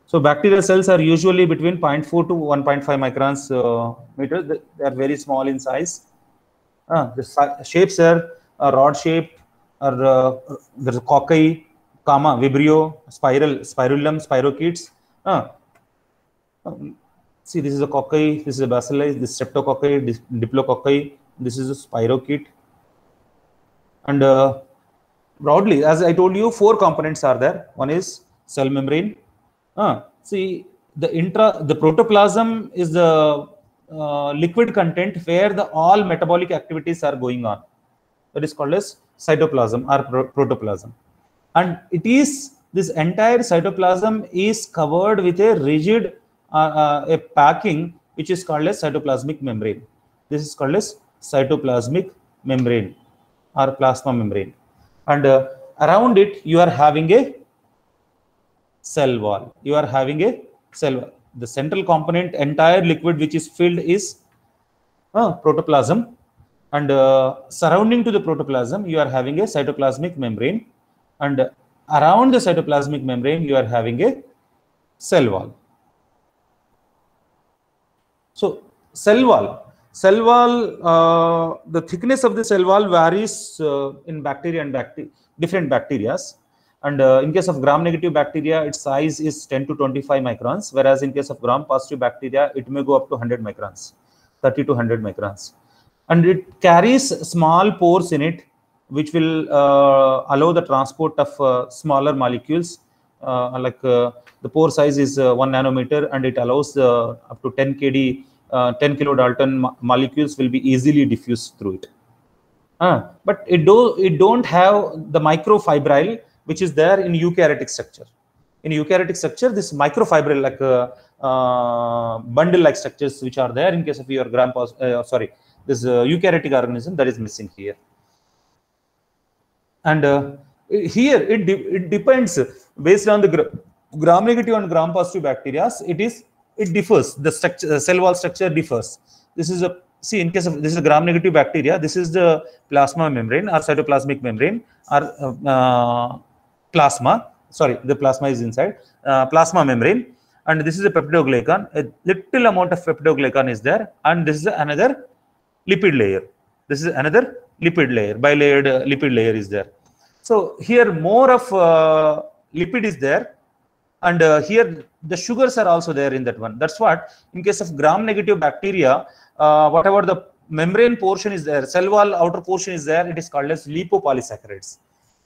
Speaker 1: So bacterial cells are usually between 0.4 to 1.5 microns meter. They are very small in size. The shapes are rod shape, or there's a cocci, comma, vibrio, spirulum, spirochetes. See, this is a cocci, this is a bacilli, this is streptococci, diplococci, this is a spirochete. And broadly, as I told you, four components are there. One is cell membrane. See, the protoplasm is the liquid content where all metabolic activities are going on. That is called as cytoplasm or protoplasm. and it is, this entire cytoplasm is covered with a rigid a packing which is called as cytoplasmic membrane. This is called as cytoplasmic membrane or plasma membrane, and around it you are having a cell wall. You are having a cell wall. The central component, entire liquid which is filled is protoplasm, and surrounding to the protoplasm you are having a cytoplasmic membrane, and around the cytoplasmic membrane you are having a cell wall. So cell wall, the thickness of the cell wall varies in bacteria and different bacteria. And in case of gram-negative bacteria, its size is 10 to 25 microns, whereas in case of gram-positive bacteria, it may go up to 100 microns, 30 to 100 microns. And it carries small pores in it, which will allow the transport of smaller molecules. The pore size is 1 nanometer, and it allows up to 10 kD, 10 kilodalton molecules will be easily diffused through it. But it don't have the microfibril, which is there in eukaryotic structure. In eukaryotic structure, this microfibril, like bundle-like structures, which are there in case of your this eukaryotic organism, that is missing here. And here it depends based on the gram-negative and gram-positive bacteria. It differs. The structure, cell wall structure differs. This is in case of this is a gram-negative bacteria. This is the plasma membrane or cytoplasmic membrane or plasma. Sorry, the plasma is inside plasma membrane, and this is a peptidoglycan. A little amount of peptidoglycan is there, and this is another lipid layer. This is another lipid layer, bilayered lipid layer is there. So here more of lipid is there, and here the sugars are also there in that one. That's what in case of gram-negative bacteria, whatever the membrane portion is there, cell wall outer portion is there, it is called as lipopolysaccharides.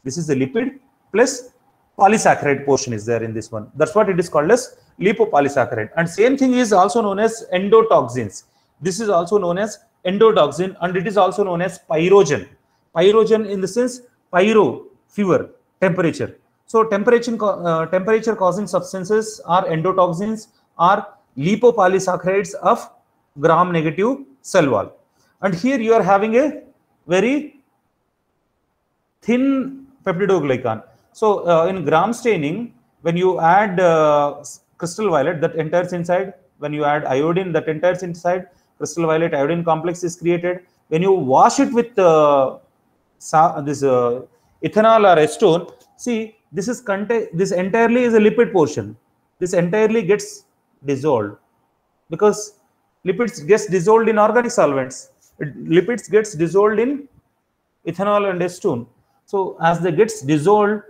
Speaker 1: This is the lipid plus polysaccharide portion is there in this one. That's what it is called as lipopolysaccharide. And same thing is also known as endotoxins. This is also known as endotoxin, and it is also known as pyrogen. Pyrogen in the sense pyro, fever, temperature. So temperature causing substances are endotoxins or lipopolysaccharides of gram-negative cell wall. And here you are having a very thin peptidoglycan. So in gram staining, when you add crystal violet, that enters inside. When you add iodine, that enters inside. Crystal violet iodine complex is created. When you wash it with this ethanol or acetone, see, this entirely is a lipid portion. This entirely gets dissolved because lipids gets dissolved in organic solvents. Lipids gets dissolved in ethanol and acetone. So as they gets dissolved,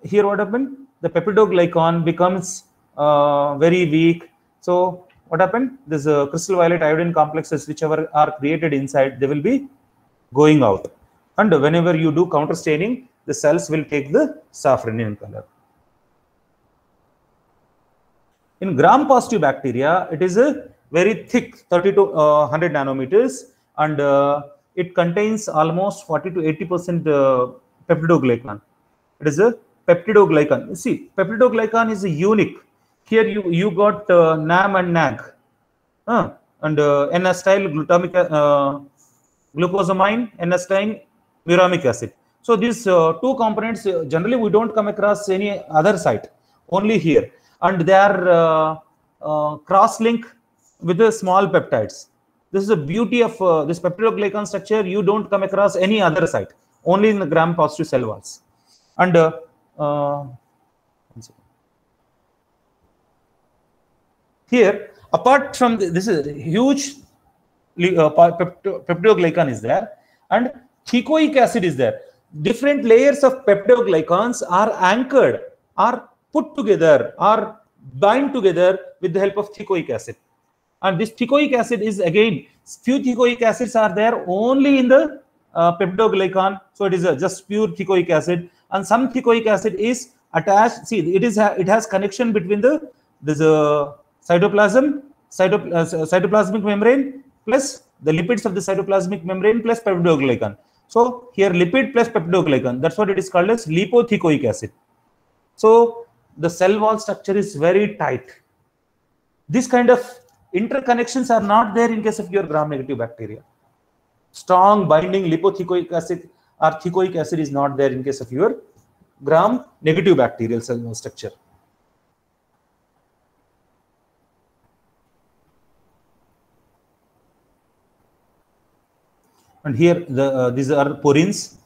Speaker 1: here what happened? The peptidoglycan becomes very weak. So what happened? This crystal violet iodine complexes, whichever are created inside, they will be going out. And whenever you do counter staining, the cells will take the safranian color. In gram-positive bacteria, it is a very thick, 30 to 100 nanometers, and it contains almost 40 to 80% peptidoglycan. It is a peptidoglycan. You see, peptidoglycan is unique. Here you got NAM and NAG, and N-acetyl glucosamine, N-acetyl muramic acid. So these two components generally we don't come across any other site, only here, and they are cross-link with the small peptides. This is the beauty of this peptidoglycan structure. You don't come across any other site, only in the gram-positive cell walls. And here, apart from this is huge peptidoglycan is there, and thicoic acid is there. Different layers of peptidoglycans are anchored, are put together, or bind together with the help of thicoic acid. And this thicoic acid is again, few thicoic acids are there only in the peptidoglycan, so it is just pure thicoic acid, and some thicoic acid is attached. See, it has connection between this cytoplasmic membrane plus the lipids of the cytoplasmic membrane plus peptidoglycan. So here lipid plus peptidoglycan, that's what it is called as lipothicoic acid. So the cell wall structure is very tight. This kind of interconnections are not there in case of your gram-negative bacteria. Strong binding lipothioic acid or thicoic acid is not there in case of your gram-negative bacterial cell wall structure. And here these are porins.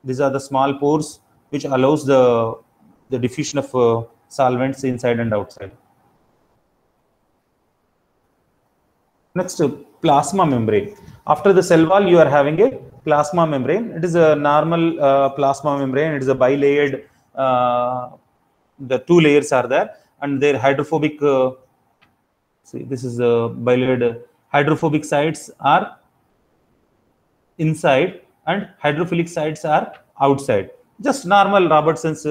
Speaker 1: These are the small pores which allows the diffusion of solvents inside and outside. Next, plasma membrane. After the cell wall, you are having a plasma membrane. It is a normal plasma membrane. It is a bilayered. The two layers are there, and their hydrophobic. See, this is a bilayered. Hydrophobic sides are inside, and hydrophilic sides are outside. Just normal Robertson's.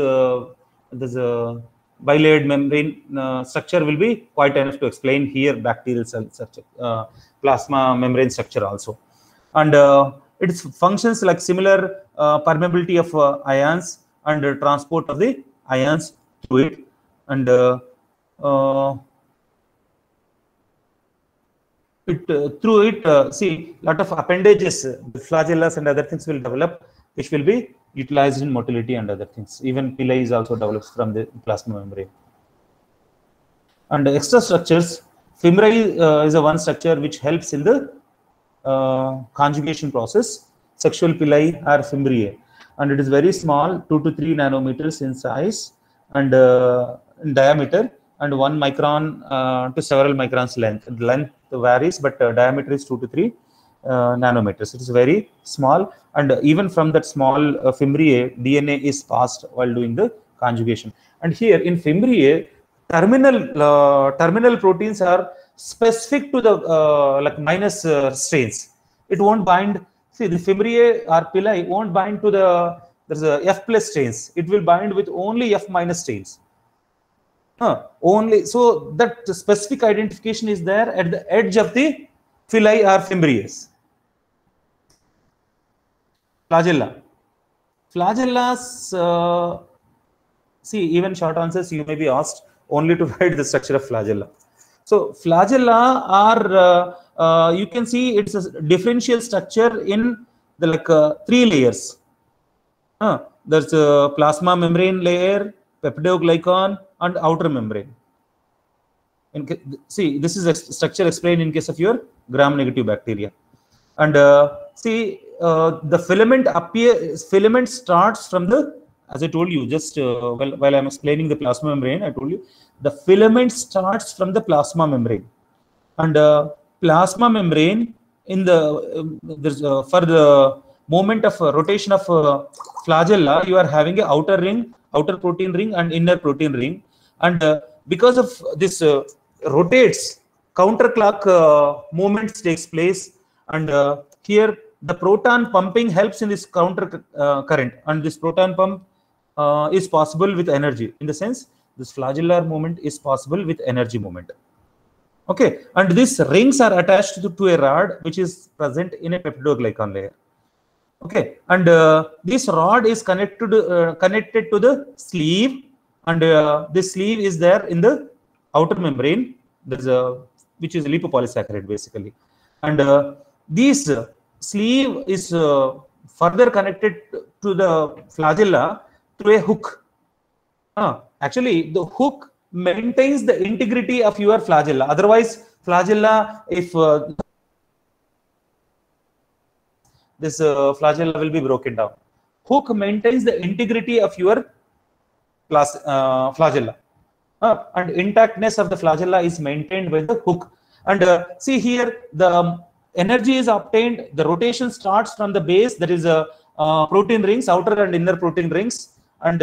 Speaker 1: There's a bilayered membrane structure will be quite enough to explain here bacterial cell structure, plasma membrane structure also. And it functions like similar permeability of ions and transport of the ions through it. And see, lot of appendages, flagellas and other things will develop, which will be utilized in motility and other things. Even pili is also develops from the plasma membrane. And extra structures, femeri is a one structure which helps in the conjugation process. Sexual pili are femeriae, and it is very small, 2 to 3 nanometers in size and in diameter, and 1 micron to several microns length. The length varies, but diameter is 2 to 3 nanometers. It is very small, and even from that small femeriae, DNA is passed while doing the conjugation. And here in femeriae, terminal proteins are specific to the like minus strains. It won't bind. See, the femeriae or pili won't bind to there's a F plus strains. It will bind with only F minus strains. Only so that specific identification is there at the edge of the pili or femeriae. Flagella. Flagellas, see, even short answers you may be asked only to write the structure of flagella. So flagella are, you can see it's a differential structure in the like 3 layers. There's a plasma membrane layer, peptidoglycan, and outer membrane. See, this is a structure explained in case of your gram-negative bacteria. And see, the filament starts from the, as I told you, just while I'm explaining the plasma membrane, I told you the filament starts from the plasma membrane. And plasma membrane in the there's for the moment of rotation of flagella, you are having a outer protein ring and inner protein ring. And because of this rotates, counterclock movements takes place, and here the proton pumping helps in this counter current, and this proton pump is possible with energy. In the sense, this flagellar movement is possible with energy movement. Okay, and these rings are attached to a rod which is present in a peptidoglycan layer. Okay, and this rod is connected to the sleeve, and this sleeve is there in the outer membrane. There's a which is a lipopolysaccharide basically, and this sleeve is further connected to the flagella through a hook. Actually, the hook maintains the integrity of your flagella. Otherwise, flagella, if this flagella will be broken down. Hook maintains the integrity of your flagella, and intactness of the flagella is maintained by the hook. And see here, the energy is obtained. The rotation starts from the base. There is a protein rings, outer and inner protein rings, and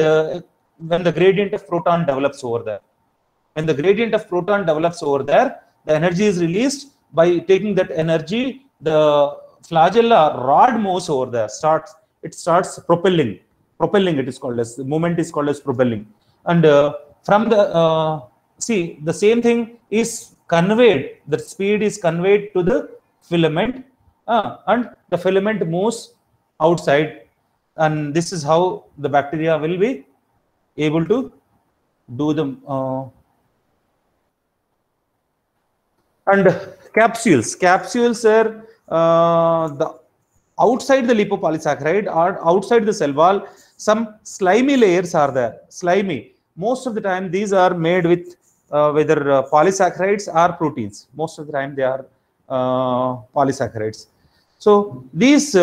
Speaker 1: when the gradient of proton develops over there. When the gradient of proton develops over there, the energy is released. By taking that energy, the flagella rod moves over there. It starts propelling. It is called as the movement is called as propelling. And from the see, the same thing is conveyed. The speed is conveyed to the filament, and the filament moves outside. And this is how the bacteria will be able to do the and capsules are the outside the lipopolysaccharide or outside the cell wall. Some slimy layers are there. Slimy. Most of the time, these are made with whether polysaccharides or proteins. Most of the time, they are polysaccharides. So these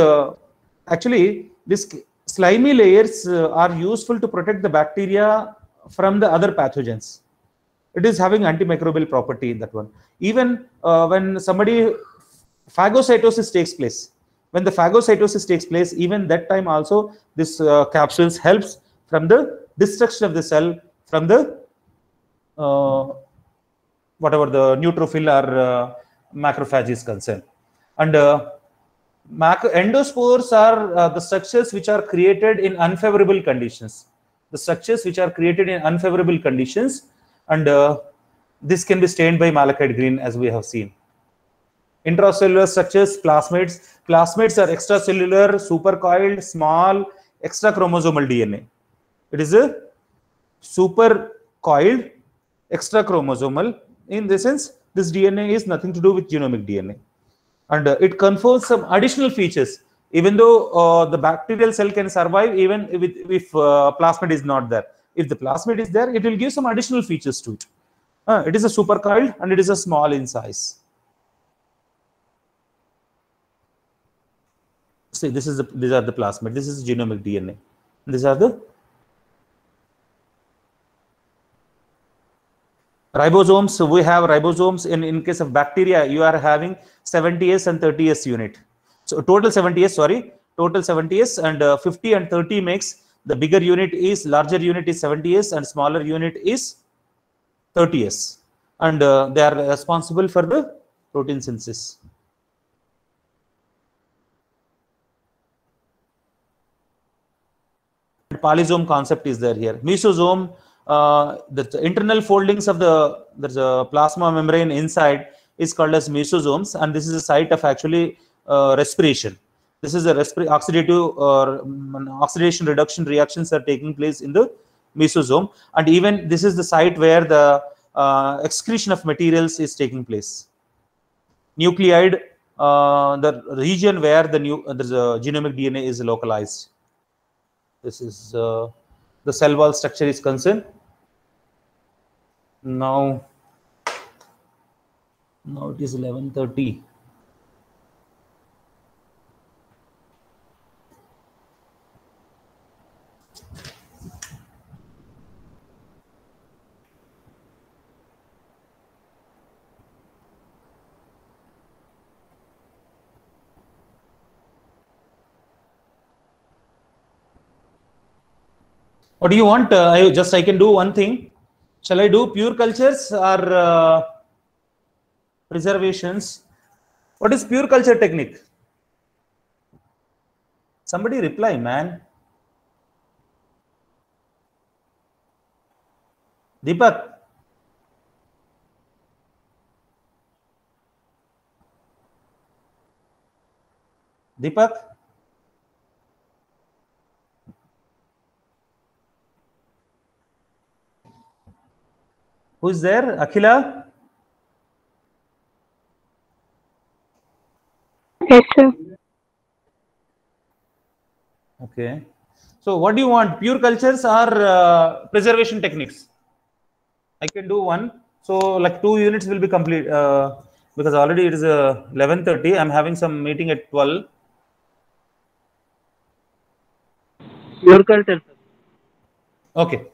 Speaker 1: actually these slimy layers are useful to protect the bacteria from the other pathogens. It is having antimicrobial property in that one. Even when somebody phagocytosis takes place, when the phagocytosis takes place, even that time also this capsules helps from the destruction of the cell from the whatever the neutrophil or macrophage is concerned. And endospores are the structures which are created in unfavorable conditions. The structures which are created in unfavorable conditions, and this can be stained by malachite green, as we have seen. Intracellular structures, plasmids. Plasmids are extracellular, supercoiled, small, extrachromosomal DNA. It is a supercoiled, extrachromosomal. In this sense, this DNA is nothing to do with genomic DNA. And it confers some additional features. Even though the bacterial cell can survive even if plasmid is not there. If the plasmid is there, it will give some additional features to it. It is a supercoiled and it is a small in size. See, these are the plasmid. This is genomic DNA. These are the ribosomes. So we have ribosomes in case of bacteria. You are having 70S and 30S unit. So total 70S, sorry, total 70S, and 50 and 30 makes the bigger unit is larger unit is 70S and smaller unit is 30S, and they are responsible for the protein synthesis. Polysome concept is there here. Mesosome, the internal foldings of there's a plasma membrane inside is called as mesosomes, and this is a site of actually respiration. This is a oxidative or oxidation reduction reactions are taking place in the mesosome, and even this is the site where the excretion of materials is taking place. Nucleide, the region where there's a genomic DNA is localized. This is the cell wall structure is concerned. Now it is 11:30. What do you want? I can do one thing. Shall I do pure cultures or preservations? What is pure culture technique? Somebody reply, man. Deepak. Deepak. Who is there? Akhila?
Speaker 3: Yes, sir.
Speaker 1: Okay. So what do you want? Pure cultures or preservation techniques? I can do one. So like 2 units will be complete because already it is 11:30. I'm having some meeting at 12.
Speaker 2: Pure culture.
Speaker 1: Okay.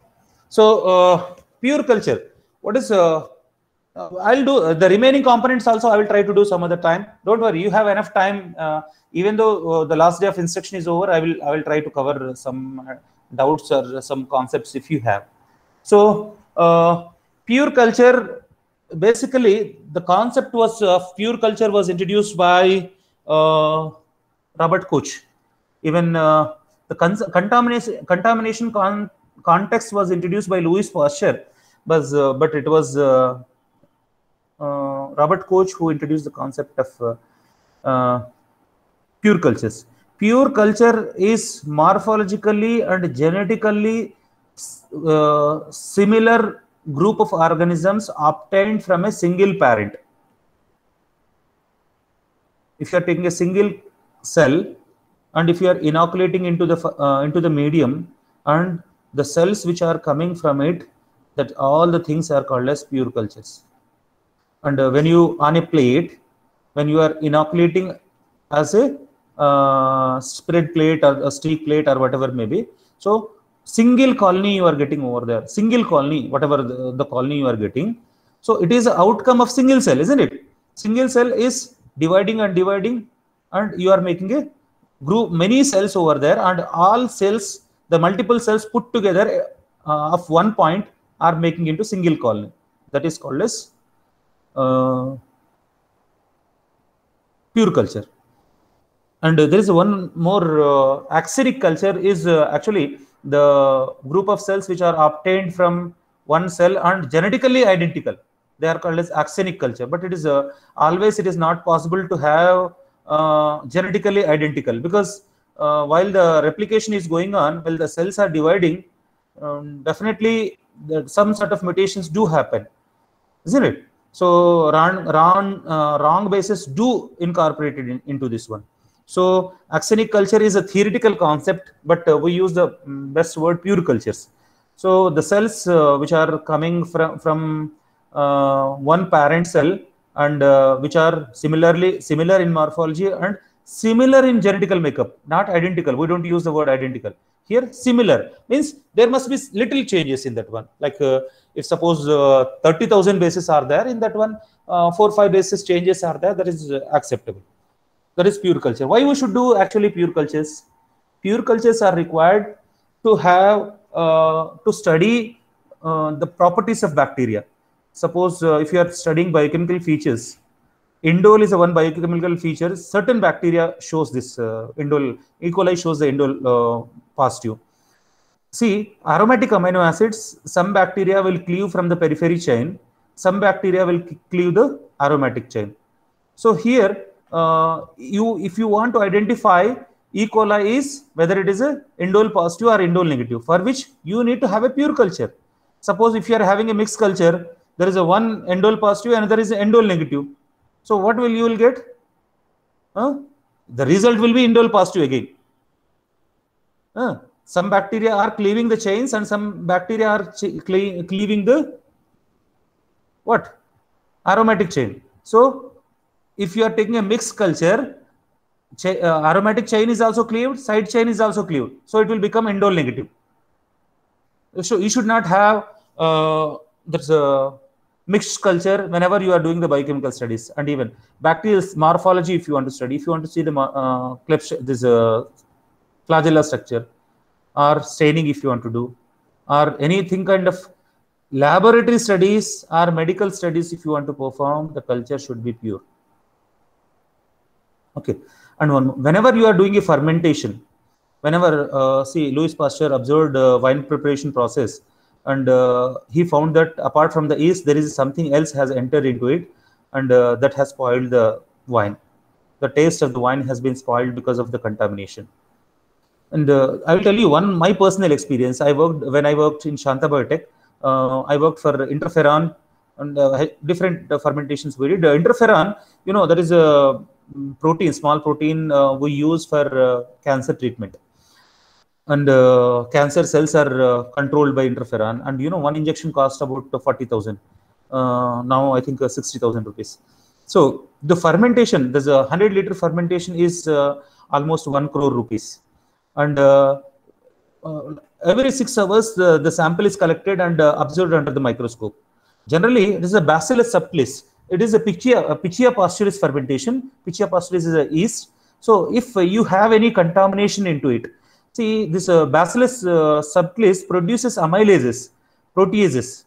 Speaker 1: So pure culture. What is I'll do the remaining components also. I will try to do some other time. Don't worry, you have enough time. Even though the last day of instruction is over, I will try to cover some doubts or some concepts if you have. So pure culture, basically the concept was of pure culture was introduced by Robert Koch. Even the contamination context was introduced by Louis Pasteur, but it was Robert Koch who introduced the concept of pure cultures. Pure culture is morphologically and genetically similar group of organisms obtained from a single parent. If you are taking a single cell and if you are inoculating into the medium, and the cells which are coming from it, that all the things are called as pure cultures. And when you on a plate, when you are inoculating as a spread plate or a steak plate or whatever may be, so single colony you are getting over there, single colony, whatever the colony you are getting. So it is an outcome of single cell, isn't it? Single cell is dividing and dividing, and you are making a group, many cells over there, and all cells, the multiple cells put together of one point are making into single colony. That is called as pure culture. And there is one more axenic culture is actually the group of cells which are obtained from one cell and genetically identical. They are called as axenic culture, but it is always it is not possible to have genetically identical, because while the replication is going on, while the cells are dividing, definitely some sort of mutations do happen, isn't it? So wrong bases do incorporated into this one. So axenic culture is a theoretical concept, but we use the best word pure cultures. So the cells which are coming from one parent cell, and which are similar in morphology and similar in genetical makeup, not identical. We don't use the word identical here. Similar means there must be little changes in that one. Like if suppose 30,000 bases are there, in that one 4 or 5 bases changes are there, that is acceptable. That is pure culture. Why we should do actually pure cultures? Pure cultures are required to have to study the properties of bacteria. Suppose if you are studying biochemical features, indole is a one biochemical feature. Certain bacteria shows this indole. E. coli shows the indole positive. See, aromatic amino acids, some bacteria will cleave from the periphery chain, some bacteria will cleave the aromatic chain. So here, if you want to identify E. coli is whether it is a indole positive or indole negative, for which you need to have a pure culture. Suppose if you are having a mixed culture, there is a one indole positive and there is an indole negative. So what you will get? The result will be indole positive again. Some bacteria are cleaving the chains and some bacteria are cleaving the what? Aromatic chain. So if you are taking a mixed culture, aromatic chain is also cleaved, side chain is also cleaved. So it will become indole negative. So you should not have there's a mixed culture whenever you are doing the biochemical studies. And even bacterial morphology, if you want to study, if you want to see the this flagella structure, or staining if you want to do, or anything kind of laboratory studies or medical studies if you want to perform, the culture should be pure. Okay. And whenever you are doing a fermentation, whenever see Louis Pasteur observed wine preparation process, and he found that apart from the yeast, there is something else has entered into it, and that has spoiled the wine. The taste of the wine has been spoiled because of the contamination. And I will tell you my personal experience. When I worked in Shanta Biotech, I worked for interferon and different fermentations we did. Interferon, there is a protein, small protein we use for cancer treatment. And cancer cells are controlled by interferon. And one injection cost about 40,000. Now I think 60,000 rupees. So the fermentation, there's a 100-liter fermentation is almost 1 crore rupees. And every 6 hours, the sample is collected and observed under the microscope. Generally, it is a Bacillus subtilis. It is a Pichia pasteurus fermentation. Pichia pasteurus is a yeast. So if you have any contamination into it, see, this Bacillus subtilis produces amylases, proteases.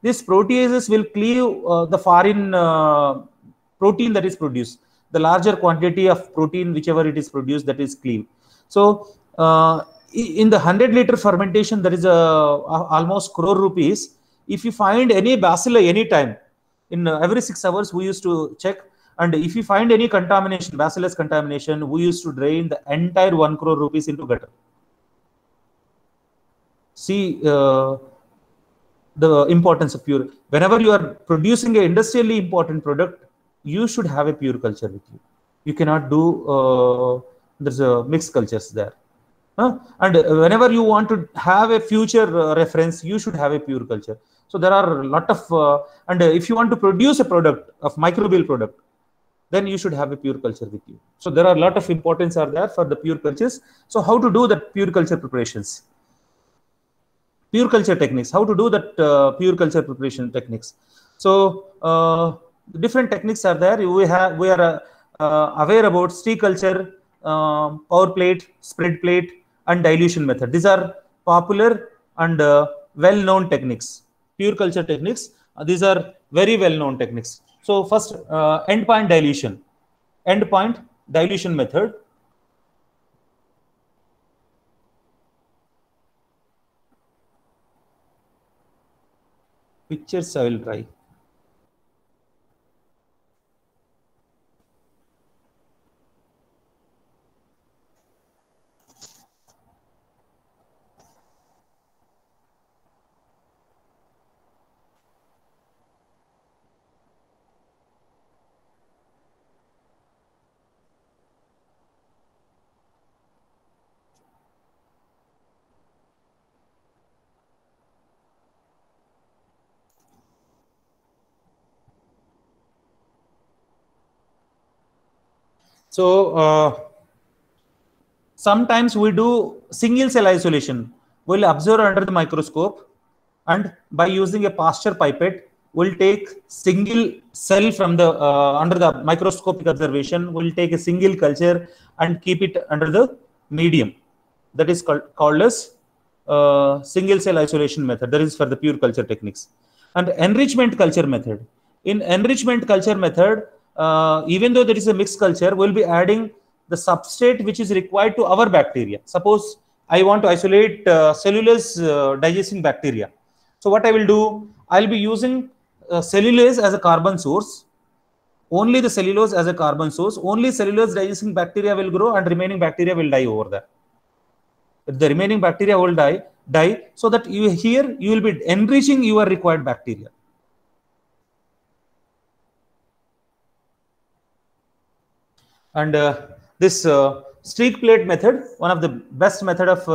Speaker 1: These proteases will cleave the foreign protein that is produced. The larger quantity of protein, whichever it is produced, that is cleaved. So in the 100-liter fermentation, there is almost crore rupees. If you find any bacilli anytime, in every 6 hours, we used to check. And if you find any contamination, Bacillus contamination, we used to drain the entire 1 crore rupees into gutter. see the importance of pure. Whenever you are producing an industrially important product, you should have a pure culture with you. You cannot do there's a mixed cultures there. And whenever you want to have a future reference, you should have a pure culture. So there are a lot of and if you want to produce a product of microbial product, then you should have a pure culture with you. So there are a lot of importance are there for the pure cultures. So how to do that pure culture preparations? Pure culture techniques, how to do that pure culture preparation techniques. So different techniques are there. We are aware about steep culture, power plate, spread plate, and dilution method. These are popular and well known techniques, pure culture techniques. These are very well known techniques. So first, endpoint dilution method. Pictures I will try. So sometimes we do single cell isolation. We'll observe under the microscope, and by using a Pasteur pipette, we'll take single cell from the under the microscopic observation. We'll take a single culture and keep it under the medium. That is called as single cell isolation method. That is for the pure culture techniques. And enrichment culture method. In enrichment culture method, even though there is a mixed culture, we'll be adding the substrate which is required to our bacteria. Suppose I want to isolate cellulose digesting bacteria. So what I will do, I'll be using cellulose as a carbon source. Only the cellulose as a carbon source. Only cellulose digesting bacteria will grow, and remaining bacteria will die over there. The remaining bacteria will die, so that you will be enriching your required bacteria. And this streak plate method, one of the best method of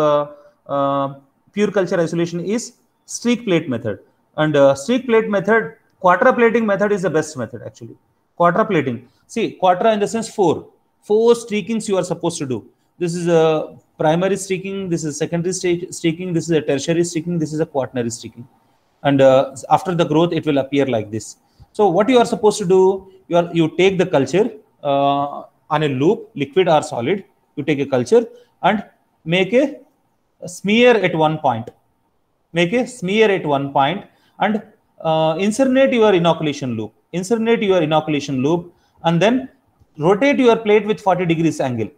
Speaker 1: pure culture isolation is streak plate method. And streak plate method, quadra plating method is the best method actually. Quadra plating. See, quadra in the sense four streakings you are supposed to do. This is a primary streaking, this is secondary streaking, this is a tertiary streaking, this is a quaternary streaking. And after the growth, it will appear like this. So what you are supposed to do, you take the culture on a loop, liquid or solid. You take a culture and make a smear at one point. Make a smear at one point and insert your inoculation loop. Insert your inoculation loop and then rotate your plate with 40 degrees angle.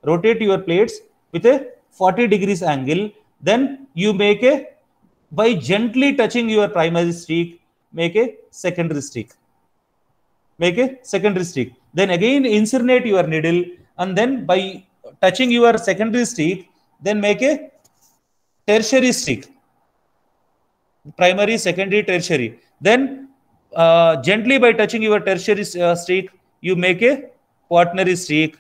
Speaker 1: Rotate your plates with a 40 degrees angle. Then you make a, by gently touching your primary streak, make a secondary streak. Make a secondary streak. Then again insert your needle, and then by touching your secondary streak, then make a tertiary streak. Primary, secondary, tertiary. Then gently by touching your tertiary streak, you make a quaternary streak.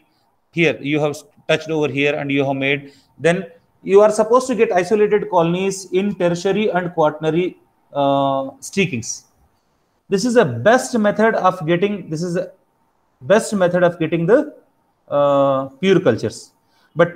Speaker 1: Here you have touched over here and you have made. Then you are supposed to get isolated colonies in tertiary and quaternary streakings. This is the best method of getting. This is the best method of getting the pure cultures. But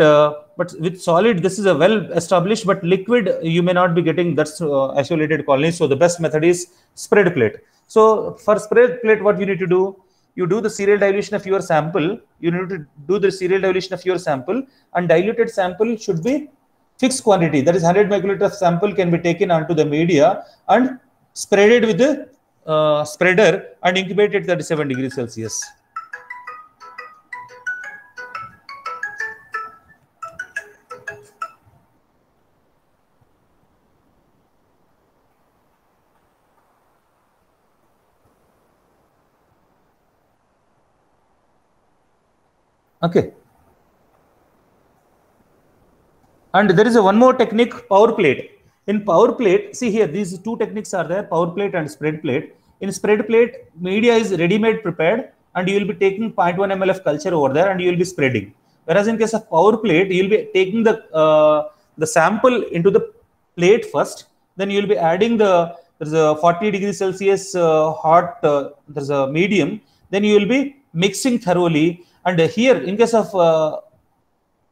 Speaker 1: with solid, this is a well established. But liquid, you may not be getting that isolated colonies. So the best method is spread plate. So for spread plate, what you need to do? You do the serial dilution of your sample. You need to do the serial dilution of your sample, and diluted sample should be fixed quantity. That is 100 microliter of sample can be taken onto the media and spreaded with the spreader and incubated at 37 degrees Celsius. Okay. And there is one more technique, power plate. In power plate, see here, these two techniques are there, power plate and spread plate. In spread plate, media is ready-made prepared, and you will be taking 0.1 ml of culture over there and you will be spreading. Whereas in case of power plate, you will be taking the sample into the plate first, then you will be adding there's a 40 degrees Celsius hot, there's a medium, then you will be mixing thoroughly. And here, in case of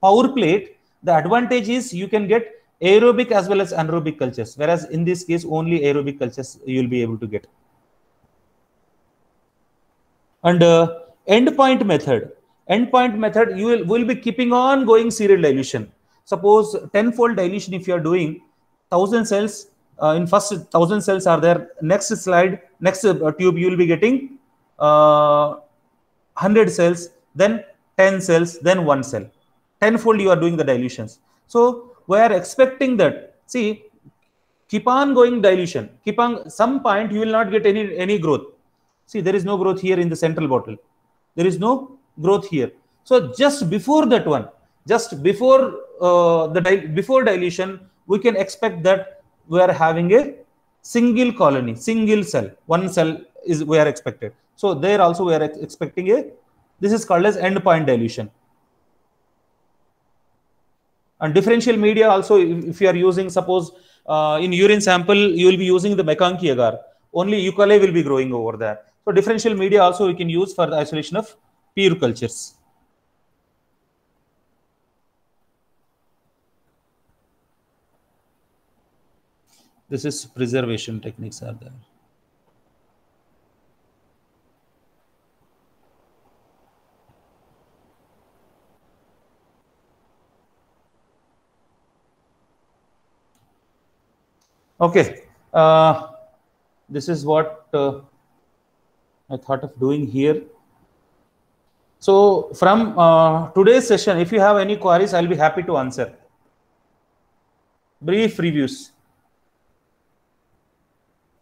Speaker 1: power plate, the advantage is you can get aerobic as well as anaerobic cultures, whereas in this case only aerobic cultures you will be able to get. And endpoint method, you will be keeping on going serial dilution. Suppose 10-fold dilution, if you are doing 1000 cells, in first 1000 cells are there, next slide, next tube, you will be getting 100 cells, then 10 cells, then 1 cell. 10-fold you are doing the dilutions. So we are expecting that, see, keep on going dilution, keep on, some point you will not get any growth. See, there is no growth here in the central bottle. There is no growth here. So just before that one, just before before dilution, we can expect that we are having a single colony, single cell, one cell is we are expected. So there also we are expecting this is called as endpoint dilution. And differential media also, if you are using, suppose in urine sample, you will be using the McConkey agar. Only E. coli will be growing over there. So differential media also we can use for the isolation of pure cultures. This is preservation techniques are there. Okay, this is what I thought of doing here. So from today's session, if you have any queries, I'll be happy to answer. Brief reviews,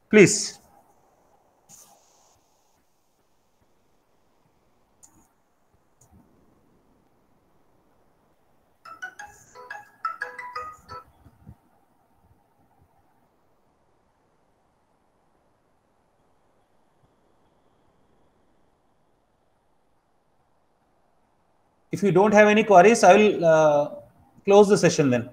Speaker 1: please. If you don't have any queries, I will close the session then.